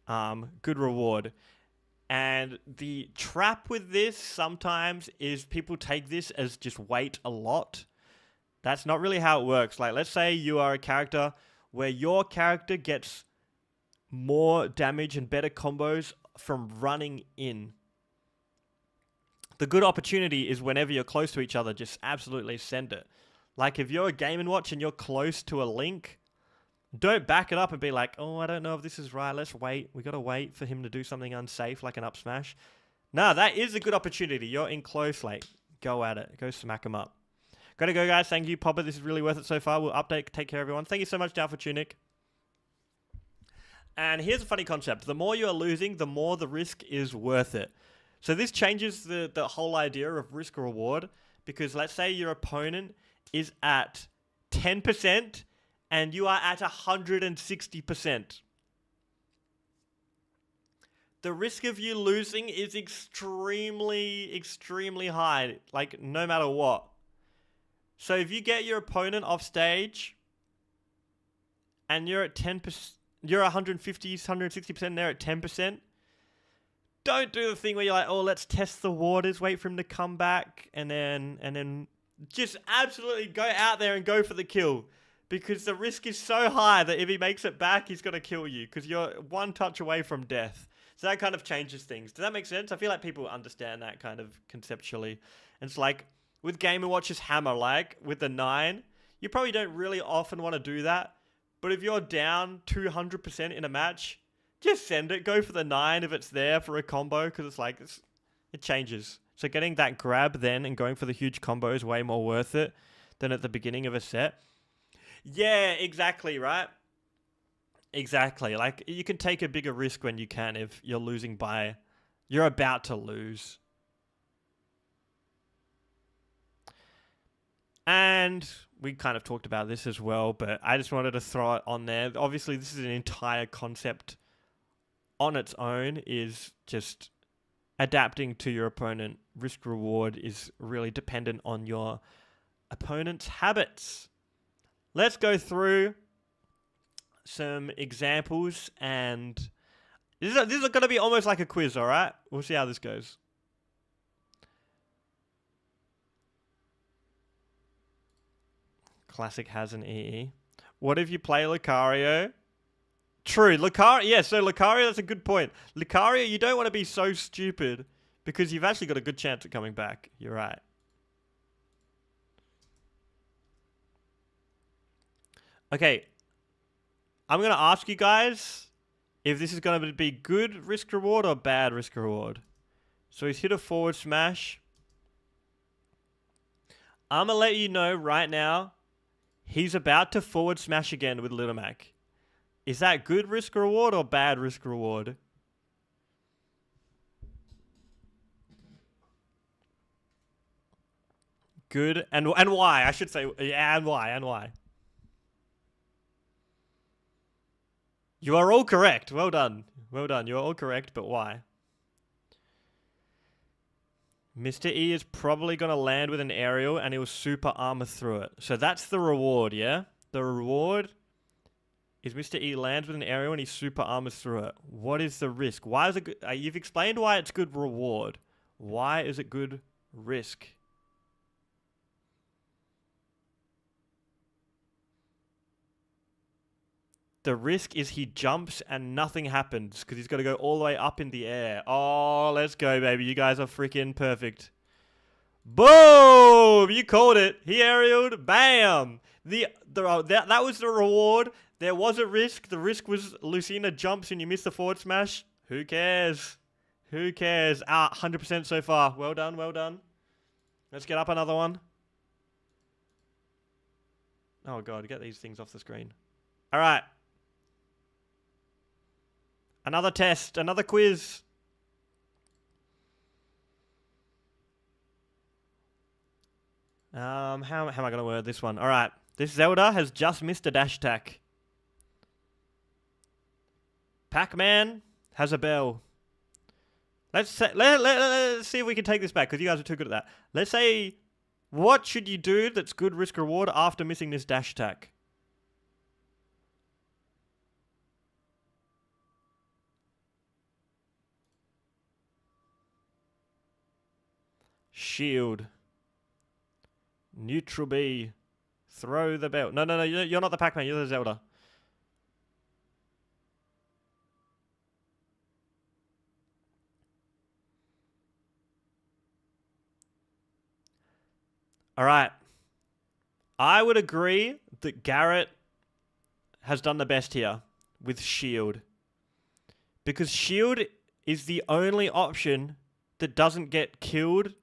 Good reward. And the trap with this sometimes is people take this as just wait a lot. That's not really how it works. Like, let's say you are a character where your character gets more damage and better combos from running in. The good opportunity is whenever you're close to each other, just absolutely send it. Like, if you're a Game & Watch and you're close to a Link, don't back it up and be like, oh, I don't know if this is right. Let's wait. We got to wait for him to do something unsafe like an up smash. Nah, that is a good opportunity. You're in close, like, go at it. Go smack him up. Gotta go, guys. Thank you, Popper. This is really worth it so far. We'll update. Take care, everyone. Thank you so much, Doubtful Tunic. And here's a funny concept. The more you're losing, the more the risk is worth it. So this changes the whole idea of risk reward, Because let's say your opponent is at 10% and you are at 160%. The risk of you losing is extremely, extremely high, like no matter what. So if you get your opponent off stage and you're at 10%, you're 150, 160%, and they're at 10%, don't do the thing where you're like, oh, let's test the waters, wait for him to come back, and then just absolutely go out there and go for the kill. Because the risk is so high that if he makes it back, he's going to kill you. Because you're one touch away from death. So that kind of changes things. Does that make sense? I feel like people understand that kind of conceptually. And it's like, with Game & Watch's hammer, like, with the 9, you probably don't really often want to do that. But if you're down 200% in a match, just send it. Go for the 9 if it's there for a combo. Because it's like, it changes. So getting that grab then and going for the huge combo is way more worth it than at the beginning of a set. Yeah, exactly, right? Exactly. Like, you can take a bigger risk when you can if you're losing by... You're about to lose. And we kind of talked about this as well, but I just wanted to throw it on there. Obviously, this is an entire concept on its own, is just adapting to your opponent. Risk reward is really dependent on your opponent's habits. Let's go through some examples, and this is going to be almost like a quiz, all right? We'll see how this goes. Classic has an EE. What if you play Lucario? True, Lucario. Yeah, so Lucario, that's a good point. Lucario, you don't want to be so stupid because you've actually got a good chance at coming back. You're right. Okay, I'm going to ask you guys if this is going to be good risk reward or bad risk reward. So he's hit a forward smash. I'm going to let you know right now, he's about to forward smash again with Little Mac. Is that good risk reward or bad risk reward? Good. And why? I should say, yeah, and why? You are all correct. Well done. Well done. You are all correct, but why? Mr. E is probably going to land with an aerial and he'll super armor through it. So that's the reward, yeah? The reward is Mr. E lands with an aerial and he super armors through it. What is the risk? Why is it good? You've explained why it's good reward. Why is it good risk? The risk is he jumps and nothing happens because he's got to go all the way up in the air. Oh, let's go, baby. You guys are freaking perfect. Boom! You called it. He aerialed. Bam! That was the reward. There was a risk. The risk was Lucina jumps and you miss the forward smash. Who cares? Who cares? 100% so far. Well done, well done. Let's get up another one. Oh, God. Get these things off the screen. All right. Another test. Another quiz. How am I going to word this one? All right. This Zelda has just missed a dash attack. Pac-Man has a bell. Let's see if we can take this back because you guys are too good at that. Let's say, what should you do that's good risk reward after missing this dash attack? Shield. Neutral B. Throw the bell. No. You're not the Pac-Man. You're the Zelda. All right. I would agree that Garrett has done the best here with Shield. Because Shield is the only option that doesn't get killed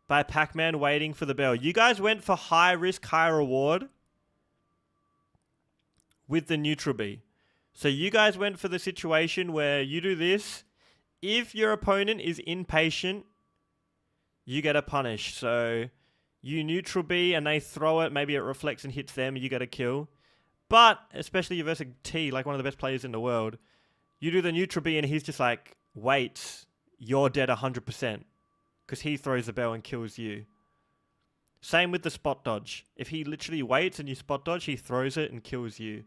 by Pac-Man waiting for the bell. You guys went for high risk, high reward with the neutral B. So you guys went for the situation where you do this. If your opponent is impatient, you get a punish. So you neutral B and they throw it, maybe it reflects and hits them, you get a kill. But, especially versus T, like one of the best players in the world, you do the neutral B and he's just like, wait, you're dead 100%. Because he throws the bell and kills you. Same with the spot dodge. If he literally waits and you spot dodge, he throws it and kills you.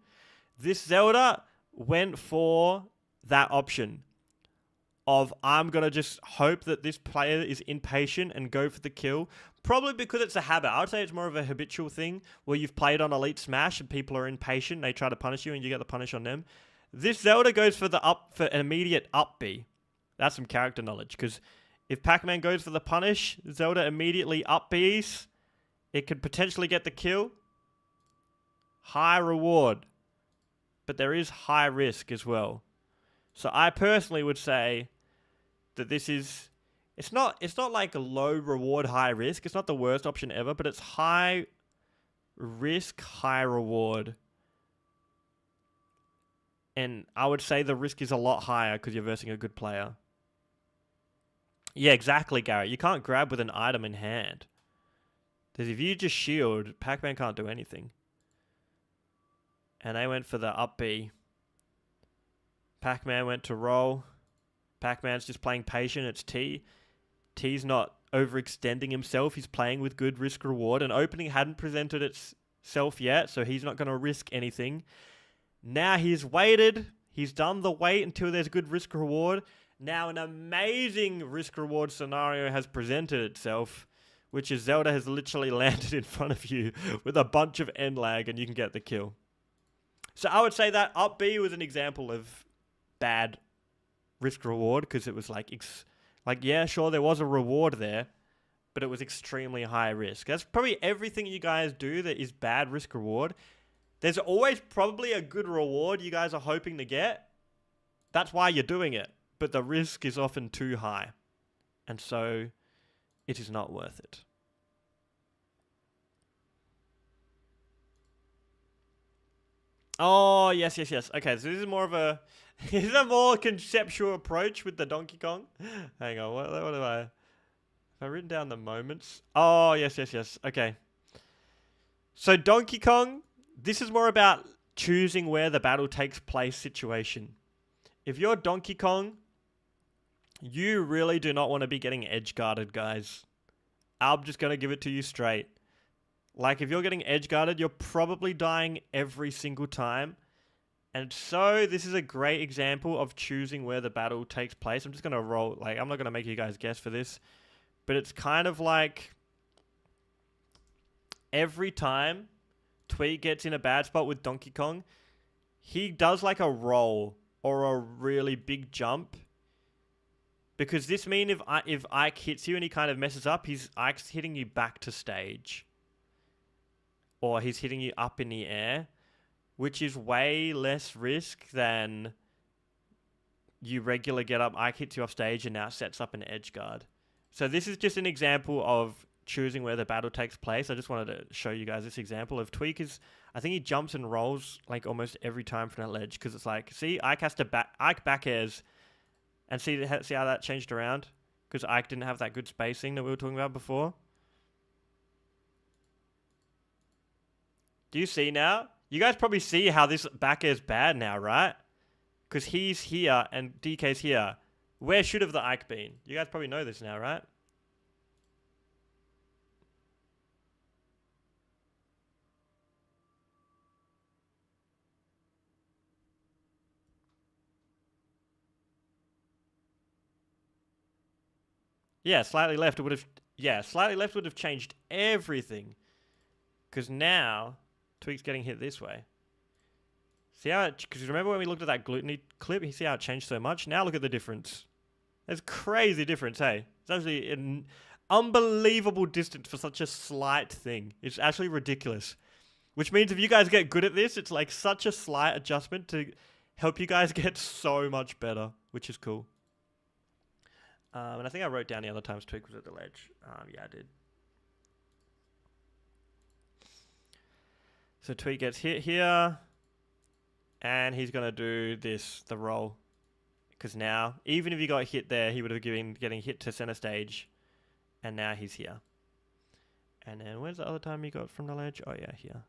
This Zelda went for that option of I'm going to just hope that this player is impatient and go for the kill. Probably because it's a habit. I would say it's more of a habitual thing where you've played on Elite Smash and people are impatient and they try to punish you and you get the punish on them. This Zelda goes for for an immediate up B. That's some character knowledge, because if Pac-Man goes for the punish, Zelda immediately up Bs. It could potentially get the kill. High reward. But there is high risk as well. So I personally would say that this is... It's not like a low reward, high risk. It's not the worst option ever, but it's high risk, high reward. And I would say the risk is a lot higher because you're versing a good player. Yeah, exactly, Garrett. You can't grab with an item in hand. Because if you just shield, Pac-Man can't do anything. And they went for the up B. Pac-Man went to roll. Pac-Man's just playing patient. It's T. T's not overextending himself. He's playing with good risk-reward. And opening hadn't presented itself yet, so he's not going to risk anything. Now he's waited. He's done the wait until there's good risk-reward. Now an amazing risk-reward scenario has presented itself, which is Zelda has literally landed in front of you with a bunch of end lag and you can get the kill. So I would say that up B was an example of bad risk-reward, because it was like, yeah, sure, there was a reward there, but it was extremely high risk. That's probably everything you guys do that is bad risk-reward. There's always probably a good reward you guys are hoping to get. That's why you're doing it. But the risk is often too high. And so it is not worth it. Oh, yes. Okay, so this is more of a... this is a more conceptual approach with the Donkey Kong. Hang on, what have I... Have I written down the moments? Oh, yes. Okay. So Donkey Kong, this is more about choosing where the battle takes place situation. If you're Donkey Kong, you really do not want to be getting edge guarded, guys. I'm just going to give it to you straight. Like, if you're getting edge guarded, you're probably dying every single time. And so this is a great example of choosing where the battle takes place. I'm just going to roll, like, I'm not going to make you guys guess for this, but it's kind of like every time Tweet gets in a bad spot with Donkey Kong, he does like a roll or a really big jump. Because this means if Ike hits you and he kind of messes up, Ike's hitting you back to stage. Or he's hitting you up in the air, which is way less risk than you regular get up, Ike hits you off stage and now sets up an edge guard. So this is just an example of choosing where the battle takes place. I just wanted to show you guys this example of Tweak is, I think he jumps and rolls like almost every time from that ledge, because it's like, see, Ike has to Ike back airs, and see how that changed around, because Ike didn't have that good spacing that we were talking about before. Do you see now? You guys probably see how this back air is bad now, right? Because he's here and DK's here. Where should have the Ike been? You guys probably know this now, right? Yeah, slightly left would have... Yeah, slightly left would have changed everything. Because now, Tweak's getting hit this way. See how it... Because remember when we looked at that gluttony clip? You see how it changed so much? Now look at the difference. There's crazy difference, hey? It's actually an unbelievable distance for such a slight thing. It's actually ridiculous. Which means if you guys get good at this, it's like such a slight adjustment to help you guys get so much better, which is cool. And I think I wrote down the other times Tweak was at the ledge. Yeah, I did. So Tweak gets hit here. And he's going to do this, the roll. Because now, even if he got hit there, he would have been getting hit to center stage. And now he's here. And then where's the other time you got from the ledge? Oh yeah, here.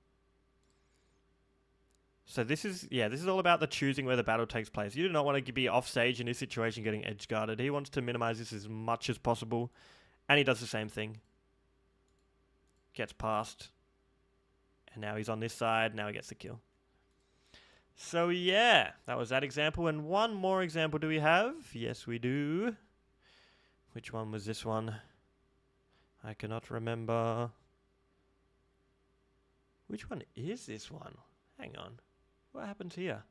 So this is all about the choosing where the battle takes place. You do not want to be off stage in this situation getting edge guarded. He wants to minimize this as much as possible. And he does the same thing. Gets past. And now he's on this side. Now he gets the kill. So yeah, that was that example. And one more example do we have? Yes, we do. Which one was this one? I cannot remember. Which one is this one? Hang on. What happens here?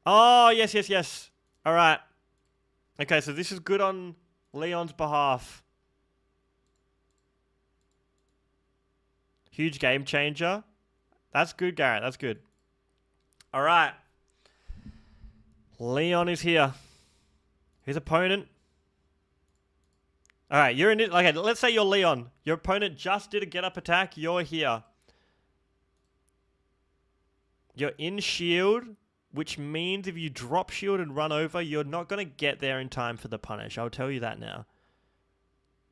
Oh, yes. All right. Okay, so this is good on Leon's behalf. Huge game changer. That's good, Garrett. That's good. All right. Leon is here. His opponent. All right, you're in it. Okay, let's say you're Leon. Your opponent just did a get-up attack. You're here. You're in shield, which means if you drop shield and run over, you're not going to get there in time for the punish. I'll tell you that now.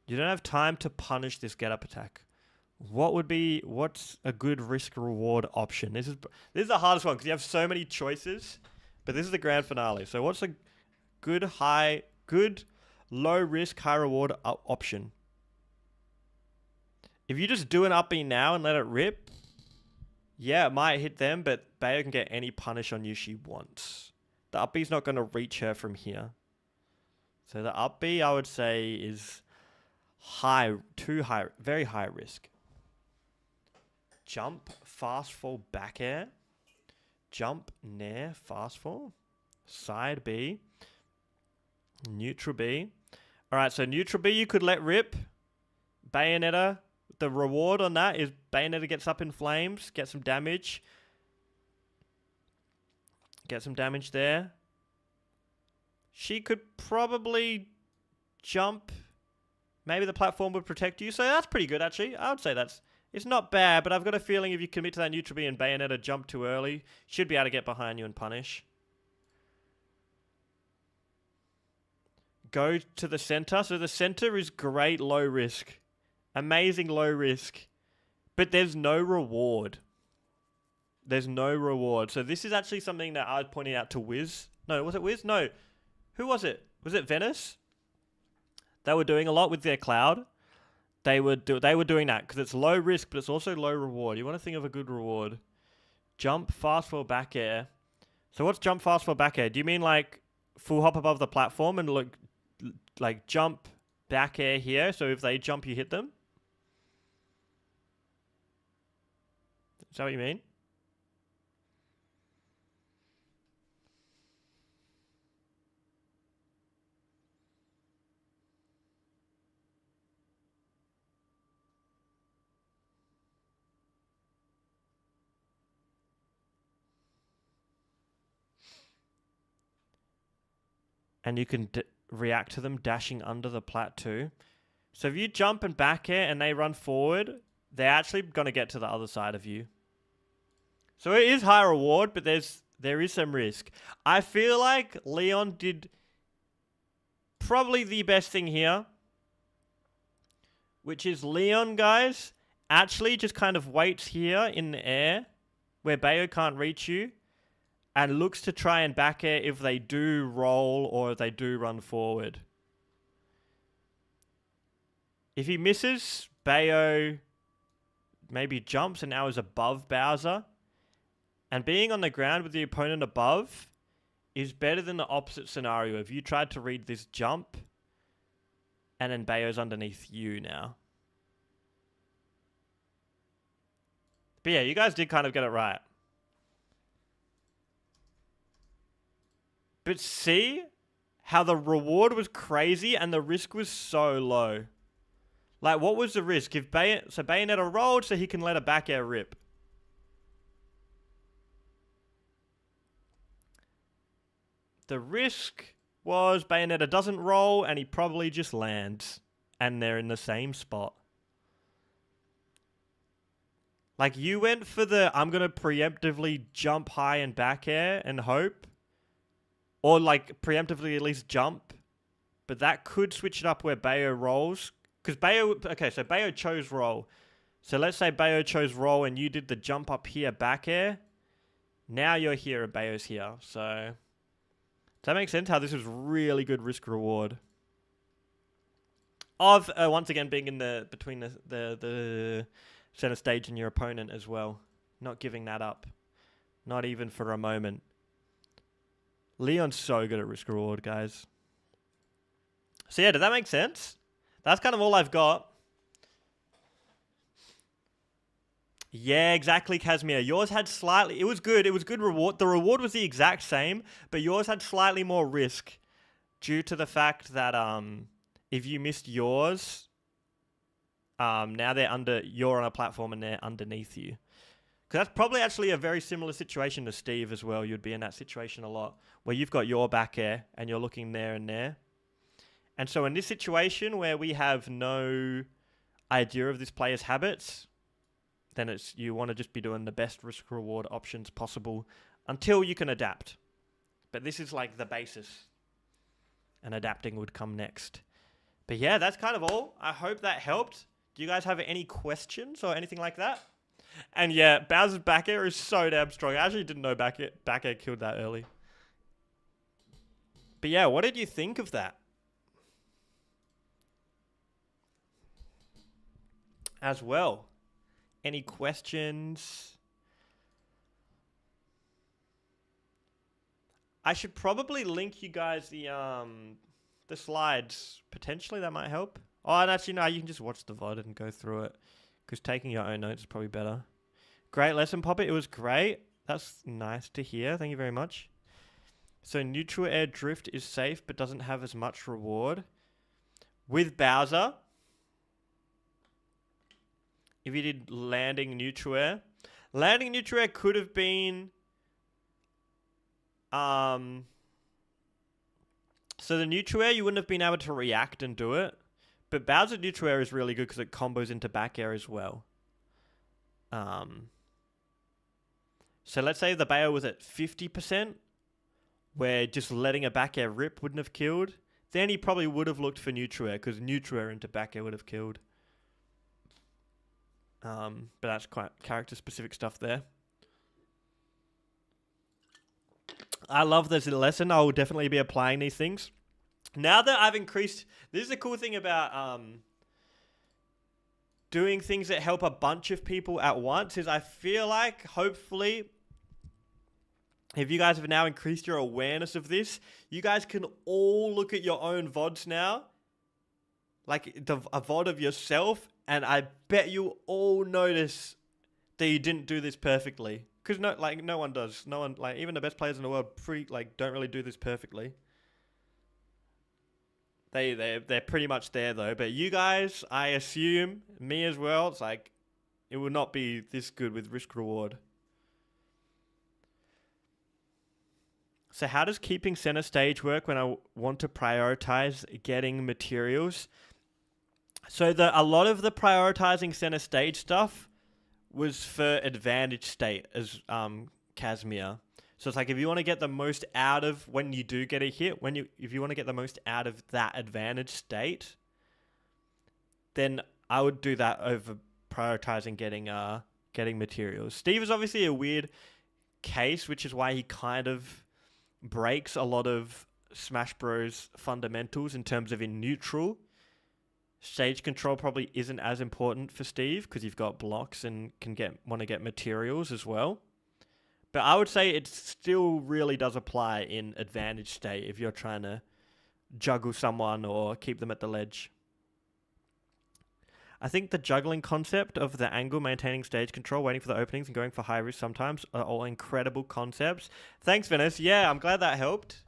You don't have time to punish this get-up attack. What's a good risk-reward option? This is the hardest one because you have so many choices, but this is the grand finale. So what's a good low-risk, high-reward option? If you just do an up B now and let it rip, yeah, it might hit them, but Bayo can get any punish on you she wants. The up B's not going to reach her from here. So the up B, I would say, is too high, very high risk. Jump, fast fall, back air. Jump, nair, fast fall. Side B. Neutral B. Alright, so neutral B you could let rip. Bayonetta, the reward on that is Bayonetta gets up in flames, get some damage. Get some damage there. She could probably jump. Maybe the platform would protect you. So that's pretty good, actually. I would say it's not bad, but I've got a feeling if you commit to that neutral B and Bayonetta jump too early, should be able to get behind you and punish. Go to the center. So the center is great low risk. Amazing low risk. But there's no reward. There's no reward. So this is actually something that I was pointing out to Wiz. No, was it Wiz? No. Who was it? Was it Venice? They were doing a lot with their cloud. They were doing that because it's low risk, but it's also low reward. You want to think of a good reward. Jump, fast fall, back air. So what's jump, fast fall, back air? Do you mean like full hop above the platform and look like jump, back air here? So if they jump, you hit them? Is that what you mean? And you can react to them dashing under the plat too. So if you jump and back air and they run forward, they're actually going to get to the other side of you. So it is high reward, but there is some risk. I feel like Leon did probably the best thing here, which is Leon, guys, actually just kind of waits here in the air where Bayo can't reach you and looks to try and back air if they do roll or if they do run forward. If he misses, Bayo maybe jumps and now is above Bowser. And being on the ground with the opponent above is better than the opposite scenario. If you tried to read this jump and then Bayo's underneath you now. But yeah, you guys did kind of get it right. But see how the reward was crazy and the risk was so low. Like, what was the risk? If Bayonetta rolled so he can let a back air rip. The risk was Bayonetta doesn't roll and he probably just lands. And they're in the same spot. Like, you went for the, I'm going to preemptively jump high and back air and hope. Or, like, preemptively at least jump. But that could switch it up where Bayo rolls. Because Bayo, okay, so Bayo chose roll. So let's say Bayo chose roll and you did the jump up here, back air. Now you're here and Bayo's here. So does that make sense? How this is really good risk reward. Of once again being in the between the center stage and your opponent as well. Not giving that up. Not even for a moment. Leon's so good at risk reward, guys. So yeah, does that make sense? That's kind of all I've got. Yeah, exactly, Casimir. Yours had slightly... It was good. It was good reward. The reward was the exact same, but yours had slightly more risk due to the fact that if you missed yours, now you're on a platform and they're underneath you. Because that's probably actually a very similar situation to Steve as well. You'd be in that situation a lot, where you've got your back air and you're looking there and there. And so in this situation where we have no idea of this player's habits, then you want to just be doing the best risk reward options possible until you can adapt. But this is like the basis, and adapting would come next. But yeah, that's kind of all. I hope that helped. Do you guys have any questions or anything like that? And yeah, Bowser's back air is so damn strong. I actually didn't know back air killed that early. But yeah, what did you think of that? As well. Any questions? I should probably link you guys the slides. Potentially that might help. Oh, and actually no, you can just watch the VOD and go through it. Because taking your own notes is probably better. Great lesson, Poppy. It was great. That's nice to hear. Thank you very much. So neutral air drift is safe but doesn't have as much reward. With Bowser, if you did landing neutral air could have been... So the neutral air, you wouldn't have been able to react and do it. But Bowser neutral air is really good because it combos into back air as well. So let's say the Bayo was at 50%, where just letting a back air rip wouldn't have killed. Then he probably would have looked for neutral air, because neutral air into back air would have killed. But that's quite character-specific stuff there. I love this lesson. I will definitely be applying these things. Now that I've increased... This is a cool thing about doing things that help a bunch of people at once, is I feel like, hopefully, if you guys have now increased your awareness of this, you guys can all look at your own VODs now. Like a VOD of yourself, and I bet you all notice that you didn't do this perfectly. Because no one does. No one, like, even the best players in the world don't really do this perfectly. They're pretty much there though. But you guys, I assume, me as well, it's like it will not be this good with risk reward. So how does keeping center stage work when I want to prioritize getting materials? So a lot of the prioritizing center stage stuff was for advantage state, as Casimir. So it's like if you want to get the most out of when you do get a hit, if you want to get the most out of that advantage state, then I would do that over prioritizing getting materials. Steve is obviously a weird case, which is why he kind of breaks a lot of Smash Bros fundamentals in terms of in neutral. Stage control probably isn't as important for Steve because you've got blocks and want to get materials as well. But I would say it still really does apply in advantage state if you're trying to juggle someone or keep them at the ledge. I think the juggling concept of the angle, maintaining stage control, waiting for the openings and going for high risk sometimes are all incredible concepts. Thanks, Venice. Yeah, I'm glad that helped.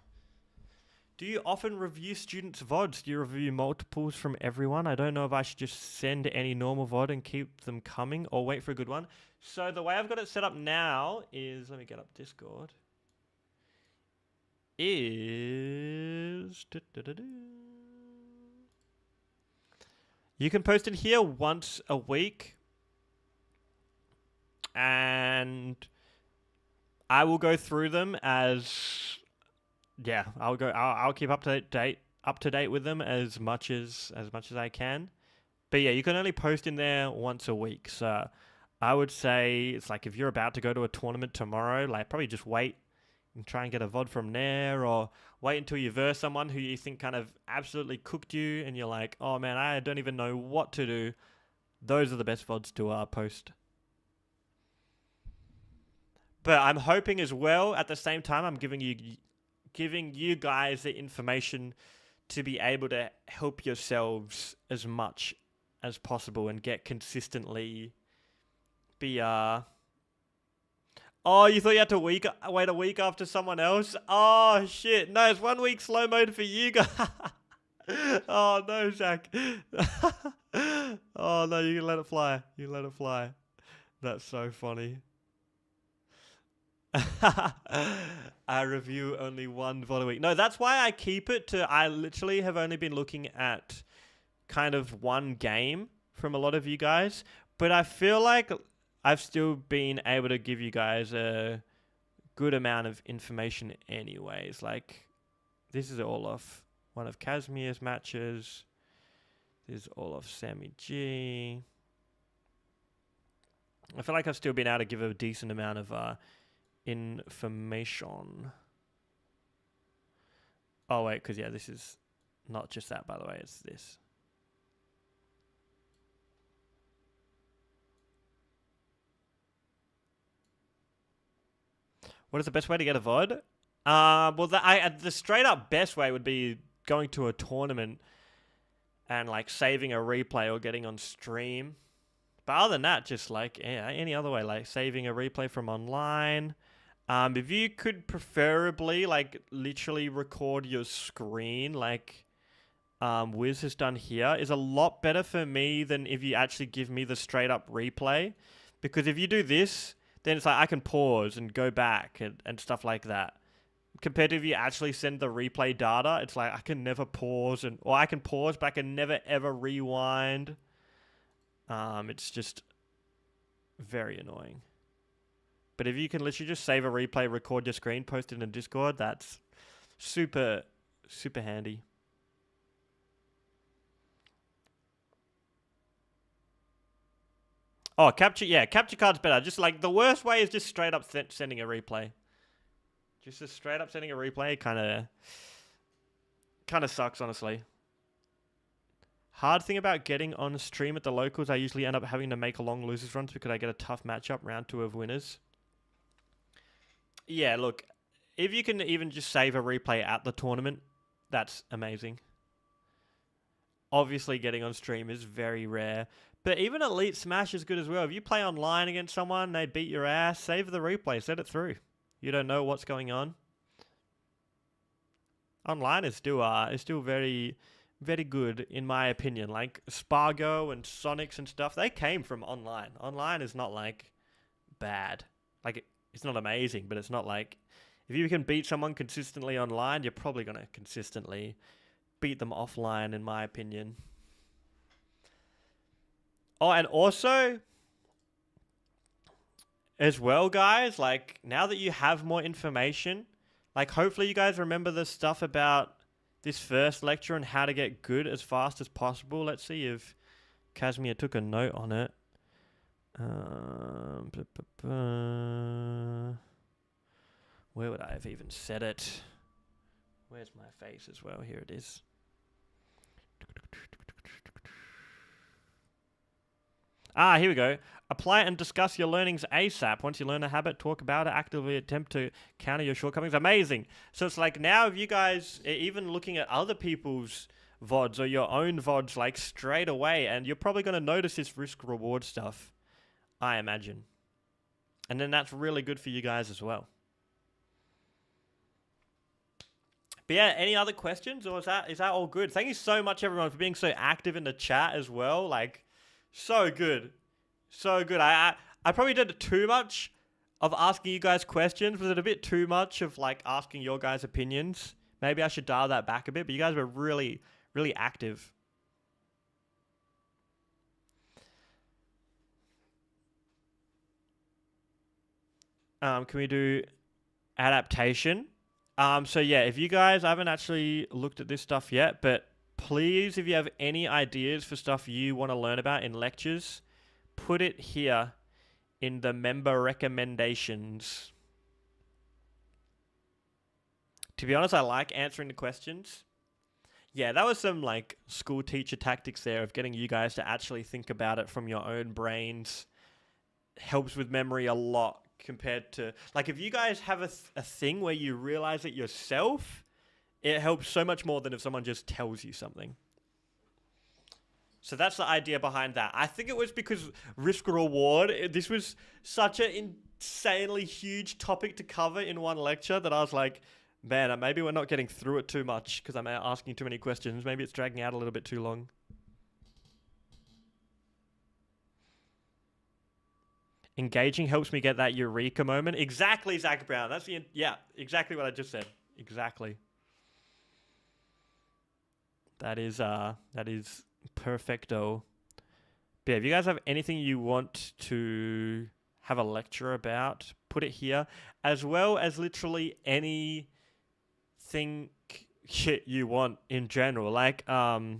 Do you often review students' VODs? Do you review multiples from everyone? I don't know if I should just send any normal VOD and keep them coming or wait for a good one. So the way I've got it set up now is, let me get up Discord, is... You can post it here once a week. And I will go through them as... Yeah, I'll keep up to date with them as much as I can. But yeah, you can only post in there once a week. So I would say it's like if you're about to go to a tournament tomorrow, like probably just wait and try and get a VOD from there, or wait until you verse someone who you think kind of absolutely cooked you and you're like, oh man, I don't even know what to do. Those are the best VODs to post. But I'm hoping as well, at the same time, I'm giving you guys the information to be able to help yourselves as much as possible and get consistently be Oh, you thought you had to wait a week after someone else? Oh shit. No, it's 1 week slow mode for you guys. Oh no, Zach. Oh no, you can let it fly. You can let it fly. That's so funny. I review only one VOD a week. No, that's why I keep it to. I literally have only been looking at kind of one game from a lot of you guys, but I feel like I've still been able to give you guys a good amount of information anyways. Like, this is all of one of Casimir's matches. This is all of Sammy G. I feel like I've still been able to give a decent amount of information. Oh, wait, because, yeah, this is not just that, by the way. It's this. What is the best way to get a VOD? Well, the straight up best way would be going to a tournament and like saving a replay or getting on stream. But other than that, just like any other way, like saving a replay from online. If you could preferably like literally record your screen, like Wiz has done here, is a lot better for me than if you actually give me the straight up replay. Because if you do this, then it's like I can pause and go back and stuff like that. Compared to if you actually send the replay data, it's like I can never pause or I can pause, but I can never ever rewind. It's just very annoying. But if you can literally just save a replay, record your screen, post it in Discord, that's super, super handy. Oh, capture card's better. Just like the worst way is just straight up sending a replay. Just straight up sending a replay kind of sucks, honestly. Hard thing about getting on stream at the locals, I usually end up having to make long losers runs because I get a tough matchup round 2 of winners. Yeah, look, if you can even just save a replay at the tournament, that's amazing. Obviously, getting on stream is very rare. But even Elite Smash is good as well. If you play online against someone, they beat your ass, save the replay, set it through. You don't know what's going on. Online is still very, very good in my opinion. Like Spargo and Sonics and stuff, they came from online. Online is not like bad. Like it's not amazing, but it's not like if you can beat someone consistently online, you're probably gonna consistently beat them offline, in my opinion. Oh, and also, as well, guys, like, now that you have more information, like, hopefully you guys remember the stuff about this first lecture and how to get good as fast as possible. Let's see if Casimir took a note on it. Where would I have even said it? Where's my face as well? Here it is. Here we go. Apply and discuss your learnings ASAP. Once you learn a habit, talk about it, actively attempt to counter your shortcomings. Amazing. So it's like now if you guys are even looking at other people's VODs or your own VODs like straight away, and you're probably going to notice this risk-reward stuff, I imagine. And then that's really good for you guys as well. But yeah, any other questions, or is that all good? Thank you so much, everyone, for being so active in the chat as well. Like, so good. So good. I probably did too much of asking you guys questions. Was it a bit too much of like asking your guys' opinions? Maybe I should dial that back a bit, but you guys were really, really active. Can we do adaptation? So yeah, if you guys, I haven't actually looked at this stuff yet, but please, if you have any ideas for stuff you want to learn about in lectures, put it here in the member recommendations. To be honest, I like answering the questions. Yeah, that was some like school teacher tactics there of getting you guys to actually think about it from your own brains. Helps with memory a lot compared to like if you guys have a thing where you realize it yourself, it helps so much more than if someone just tells you something. So that's the idea behind that. I think it was because risk reward, this was such an insanely huge topic to cover in one lecture that I was like, man, maybe we're not getting through it too much because I'm asking too many questions. Maybe it's dragging out a little bit too long. Engaging helps me get that eureka moment. Exactly, Zach Brown. That's exactly what I just said. Exactly. That is perfecto. But yeah, if you guys have anything you want to have a lecture about, put it here, as well as literally anything you want in general. Like, who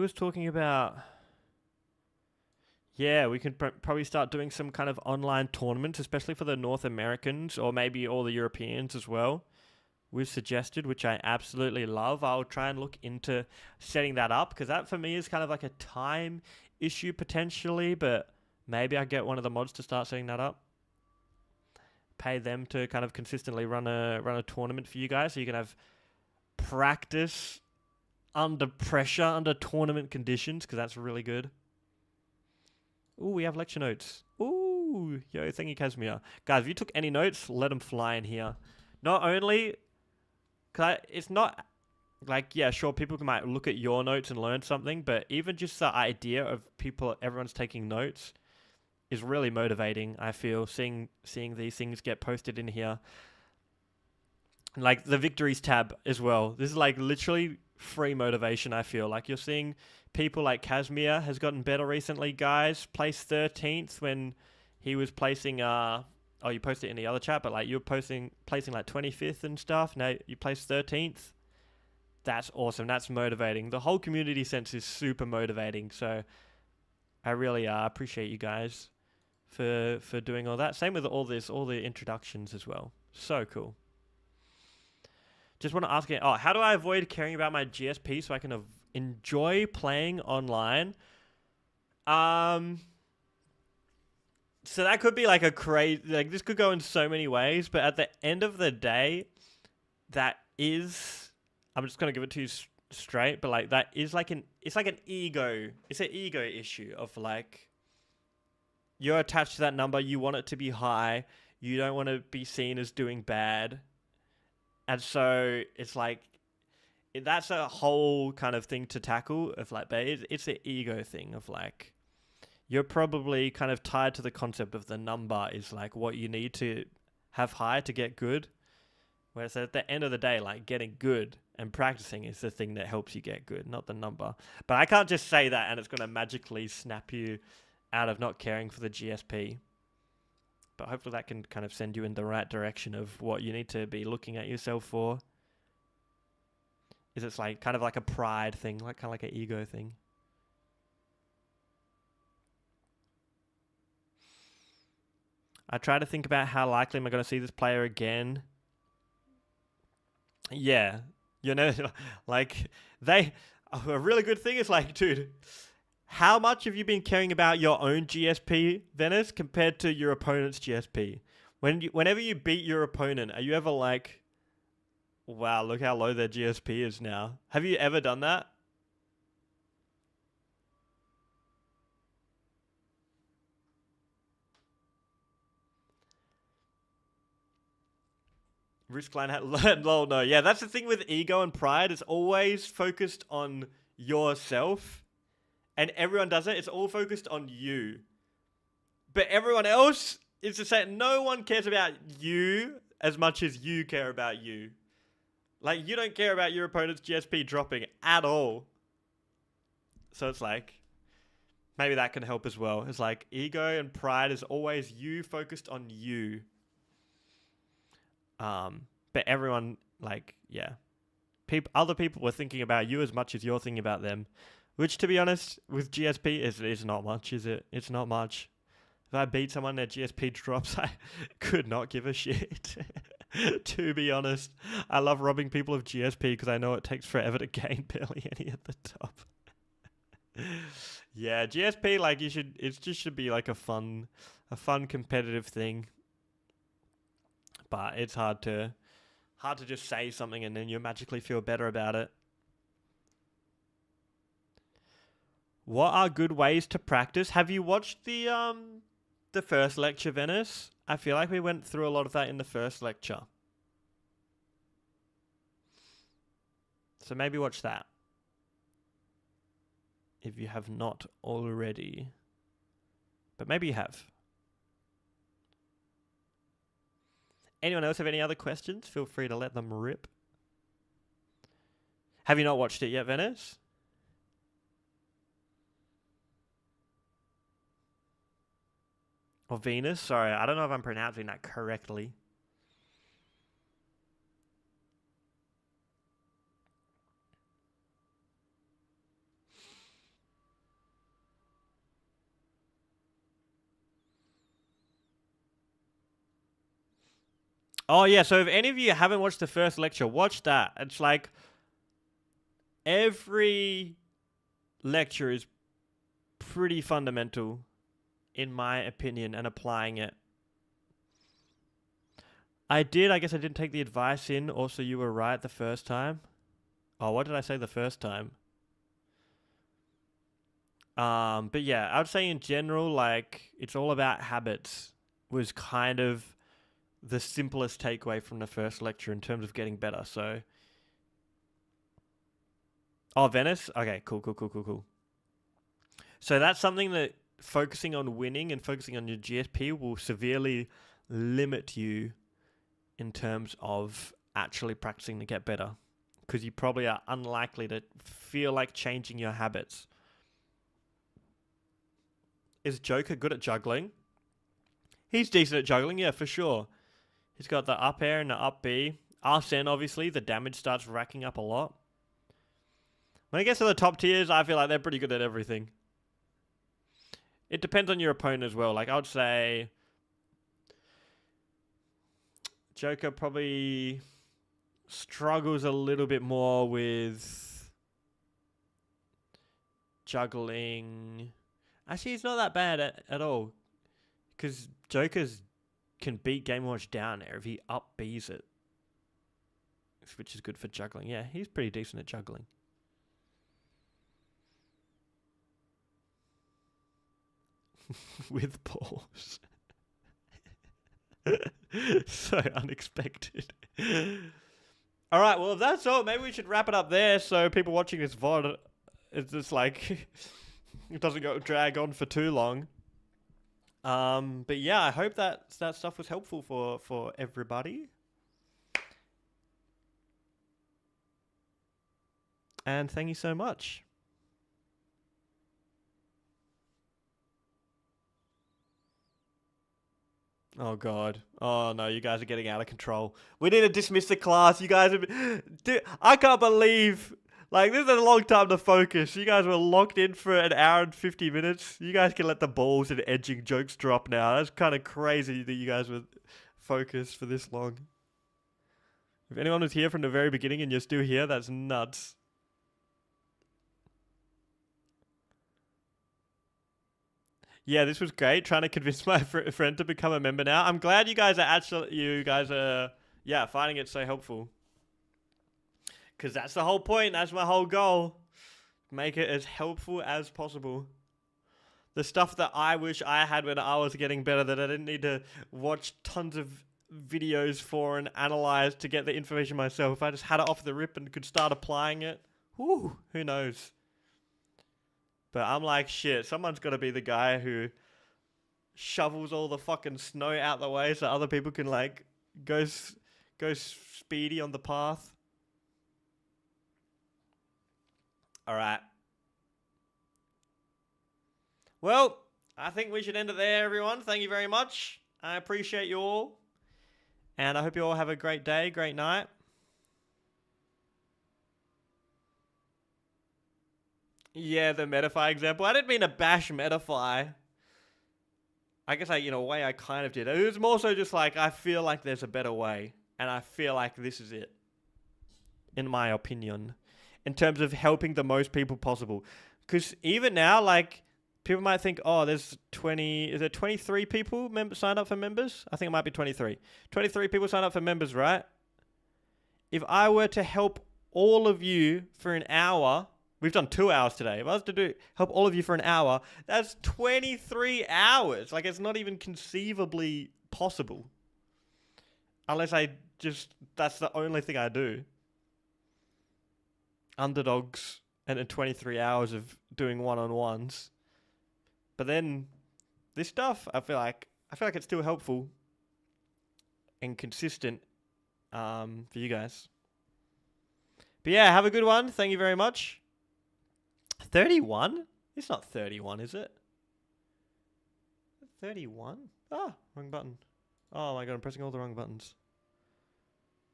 was talking about? Yeah, we can probably start doing some kind of online tournaments, especially for the North Americans or maybe all the Europeans as well. We've suggested, which I absolutely love. I'll try and look into setting that up because that for me is kind of like a time issue potentially, but maybe I get one of the mods to start setting that up. Pay them to kind of consistently run a tournament for you guys so you can have practice under pressure, under tournament conditions, because that's really good. Ooh, we have lecture notes. Ooh, yo, thank you, Casimir. Guys, if you took any notes, let them fly in here. Not only... it's not like, yeah, sure, people might look at your notes and learn something, but even just the idea of everyone's taking notes is really motivating, I feel, seeing these things get posted in here. Like the victories tab as well. This is like literally free motivation, I feel. Like you're seeing people like Casimir has gotten better recently, guys. Placed 13th when he was placing... Oh, you posted it in the other chat, but like you're placing like 25th and stuff. Now you placed 13th. That's awesome. That's motivating. The whole community sense is super motivating. So I really appreciate you guys for doing all that. Same with all the introductions as well. So cool. Just want to ask you, how do I avoid caring about my GSP so I can enjoy playing online? So that could be like a crazy, like this could go in so many ways, but at the end of the day, I'm just going to give it to you straight, but like that is like it's an ego issue of like, you're attached to that number, you want it to be high, you don't want to be seen as doing bad. And so it's like, that's a whole kind of thing to tackle of like, but it's an ego thing of like, you're probably kind of tied to the concept of the number is like what you need to have high to get good. Whereas at the end of the day, like getting good and practicing is the thing that helps you get good, not the number. But I can't just say that and it's going to magically snap you out of not caring for the GSP. But hopefully that can kind of send you in the right direction of what you need to be looking at yourself for. Is it's like kind of like a pride thing, like kind of like an ego thing. I try to think about how likely am I going to see this player again. Yeah, like a really good thing is like, dude, how much have you been caring about your own GSP, Venice, compared to your opponent's GSP? Whenever you beat your opponent, are you ever like, wow, look how low their GSP is now? Have you ever done that? Riskline had lol, no. Yeah, that's the thing with ego and pride. It's always focused on yourself. And everyone does it. It's all focused on you. But everyone else is the same. No one cares about you as much as you care about you. Like, you don't care about your opponent's GSP dropping at all. So it's like, maybe that can help as well. It's like, ego and pride is always you focused on you. But everyone, like, yeah. other people were thinking about you as much as you're thinking about them. Which, to be honest, with GSP, is not much, is it? It's not much. If I beat someone, their GSP drops, I could not give a shit. To be honest, I love robbing people of GSP because I know it takes forever to gain barely any at the top. Yeah, GSP, like it just should be like a fun competitive thing. But it's hard to just say something and then you magically feel better about it. What are good ways to practice? Have you watched the first lecture, Venice? I feel like we went through a lot of that in the first lecture. So maybe watch that. If you have not already. But maybe you have. Anyone else have any other questions? Feel free to let them rip. Have you not watched it yet, Venice? Or Venus? Sorry, I don't know if I'm pronouncing that correctly. Oh, yeah, so if any of you haven't watched the first lecture, watch that. It's like every lecture is pretty fundamental, in my opinion, and applying it. I guess I didn't take the advice in. Also, you were right the first time. Oh, what did I say the first time? But yeah, I would say in general, like, it's all about habits was kind of the simplest takeaway from the first lecture in terms of getting better. So, oh, Venice? Okay, cool. So that's something that focusing on winning and focusing on your GSP will severely limit you in terms of actually practicing to get better. Because you probably are unlikely to feel like changing your habits. Is Joker good at juggling? He's decent at juggling, yeah, for sure. He's got the up air and the up B. Arsene, obviously, the damage starts racking up a lot. When it gets to the top tiers, I feel like they're pretty good at everything. It depends on your opponent as well. Like, I would say Joker probably struggles a little bit more with juggling. Actually, he's not that bad at all. Because Joker's can beat Game Watch down there if he up Bs it. Which is good for juggling. Yeah, he's pretty decent at juggling. With balls. So unexpected. Alright, well, if that's all, maybe we should wrap it up there so people watching this VOD, it's just like, it doesn't drag on for too long. But yeah, I hope that stuff was helpful for everybody. And thank you so much. Oh, God. Oh, no, you guys are getting out of control. We need to dismiss the class. You guys have been... Dude, I can't believe... Like, this is a long time to focus. You guys were locked in for an hour and 50 minutes. You guys can let the balls and edging jokes drop now. That's kind of crazy that you guys were focused for this long. If anyone was here from the very beginning and you're still here, that's nuts. Yeah, this was great. Trying to convince my friend to become a member now. I'm glad you guys are finding it so helpful. Because that's the whole point. That's my whole goal. Make it as helpful as possible. The stuff that I wish I had when I was getting better, that I didn't need to watch tons of videos for and analyze to get the information myself. If I just had it off the rip and could start applying it, who knows? But I'm like, shit, someone's got to be the guy who shovels all the fucking snow out the way so other people can, like, go speedy on the path. All right. Well, I think we should end it there, everyone. Thank you very much. I appreciate you all. And I hope you all have a great day, great night. Yeah, the Metafy example. I didn't mean to bash Metafy. I guess in a way I kind of did. It was more so just like, I feel like there's a better way. And I feel like this is it. In my opinion. In terms of helping the most people possible. Because even now, like, people might think, oh, there's 23 people signed up for members? I think it might be 23. 23 people signed up for members, right? If I were to help all of you for an hour, we've done 2 hours today. If I was to help all of you for an hour, that's 23 hours. Like, it's not even conceivably possible. Unless that's the only thing I do. Underdogs and 23 hours of doing one-on-ones. But then this stuff, I feel like it's still helpful and consistent for you guys. But yeah, have a good one. Thank you very much. 31? It's not 31, is it? 31? Ah, wrong button. Oh my god, I'm pressing all the wrong buttons.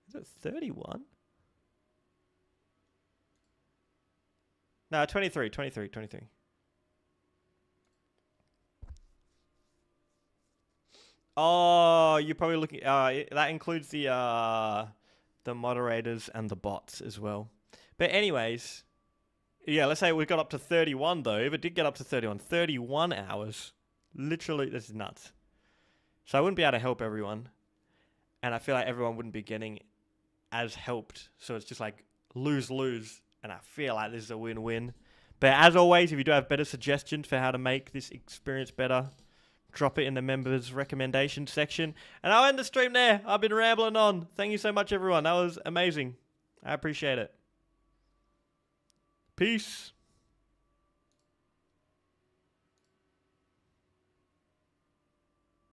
Is it 31? No, 23. Oh, you're probably looking. That includes the moderators and the bots as well. But anyways, yeah, let's say we got up to 31 though. If it did get up to 31 hours, literally, this is nuts. So I wouldn't be able to help everyone, and I feel like everyone wouldn't be getting as helped. So it's just like lose-lose, and I feel like this is a win-win. But as always, if you do have better suggestions for how to make this experience better, drop it in the members recommendation section. And I'll end the stream there. I've been rambling on. Thank you so much, everyone. That was amazing. I appreciate it. Peace.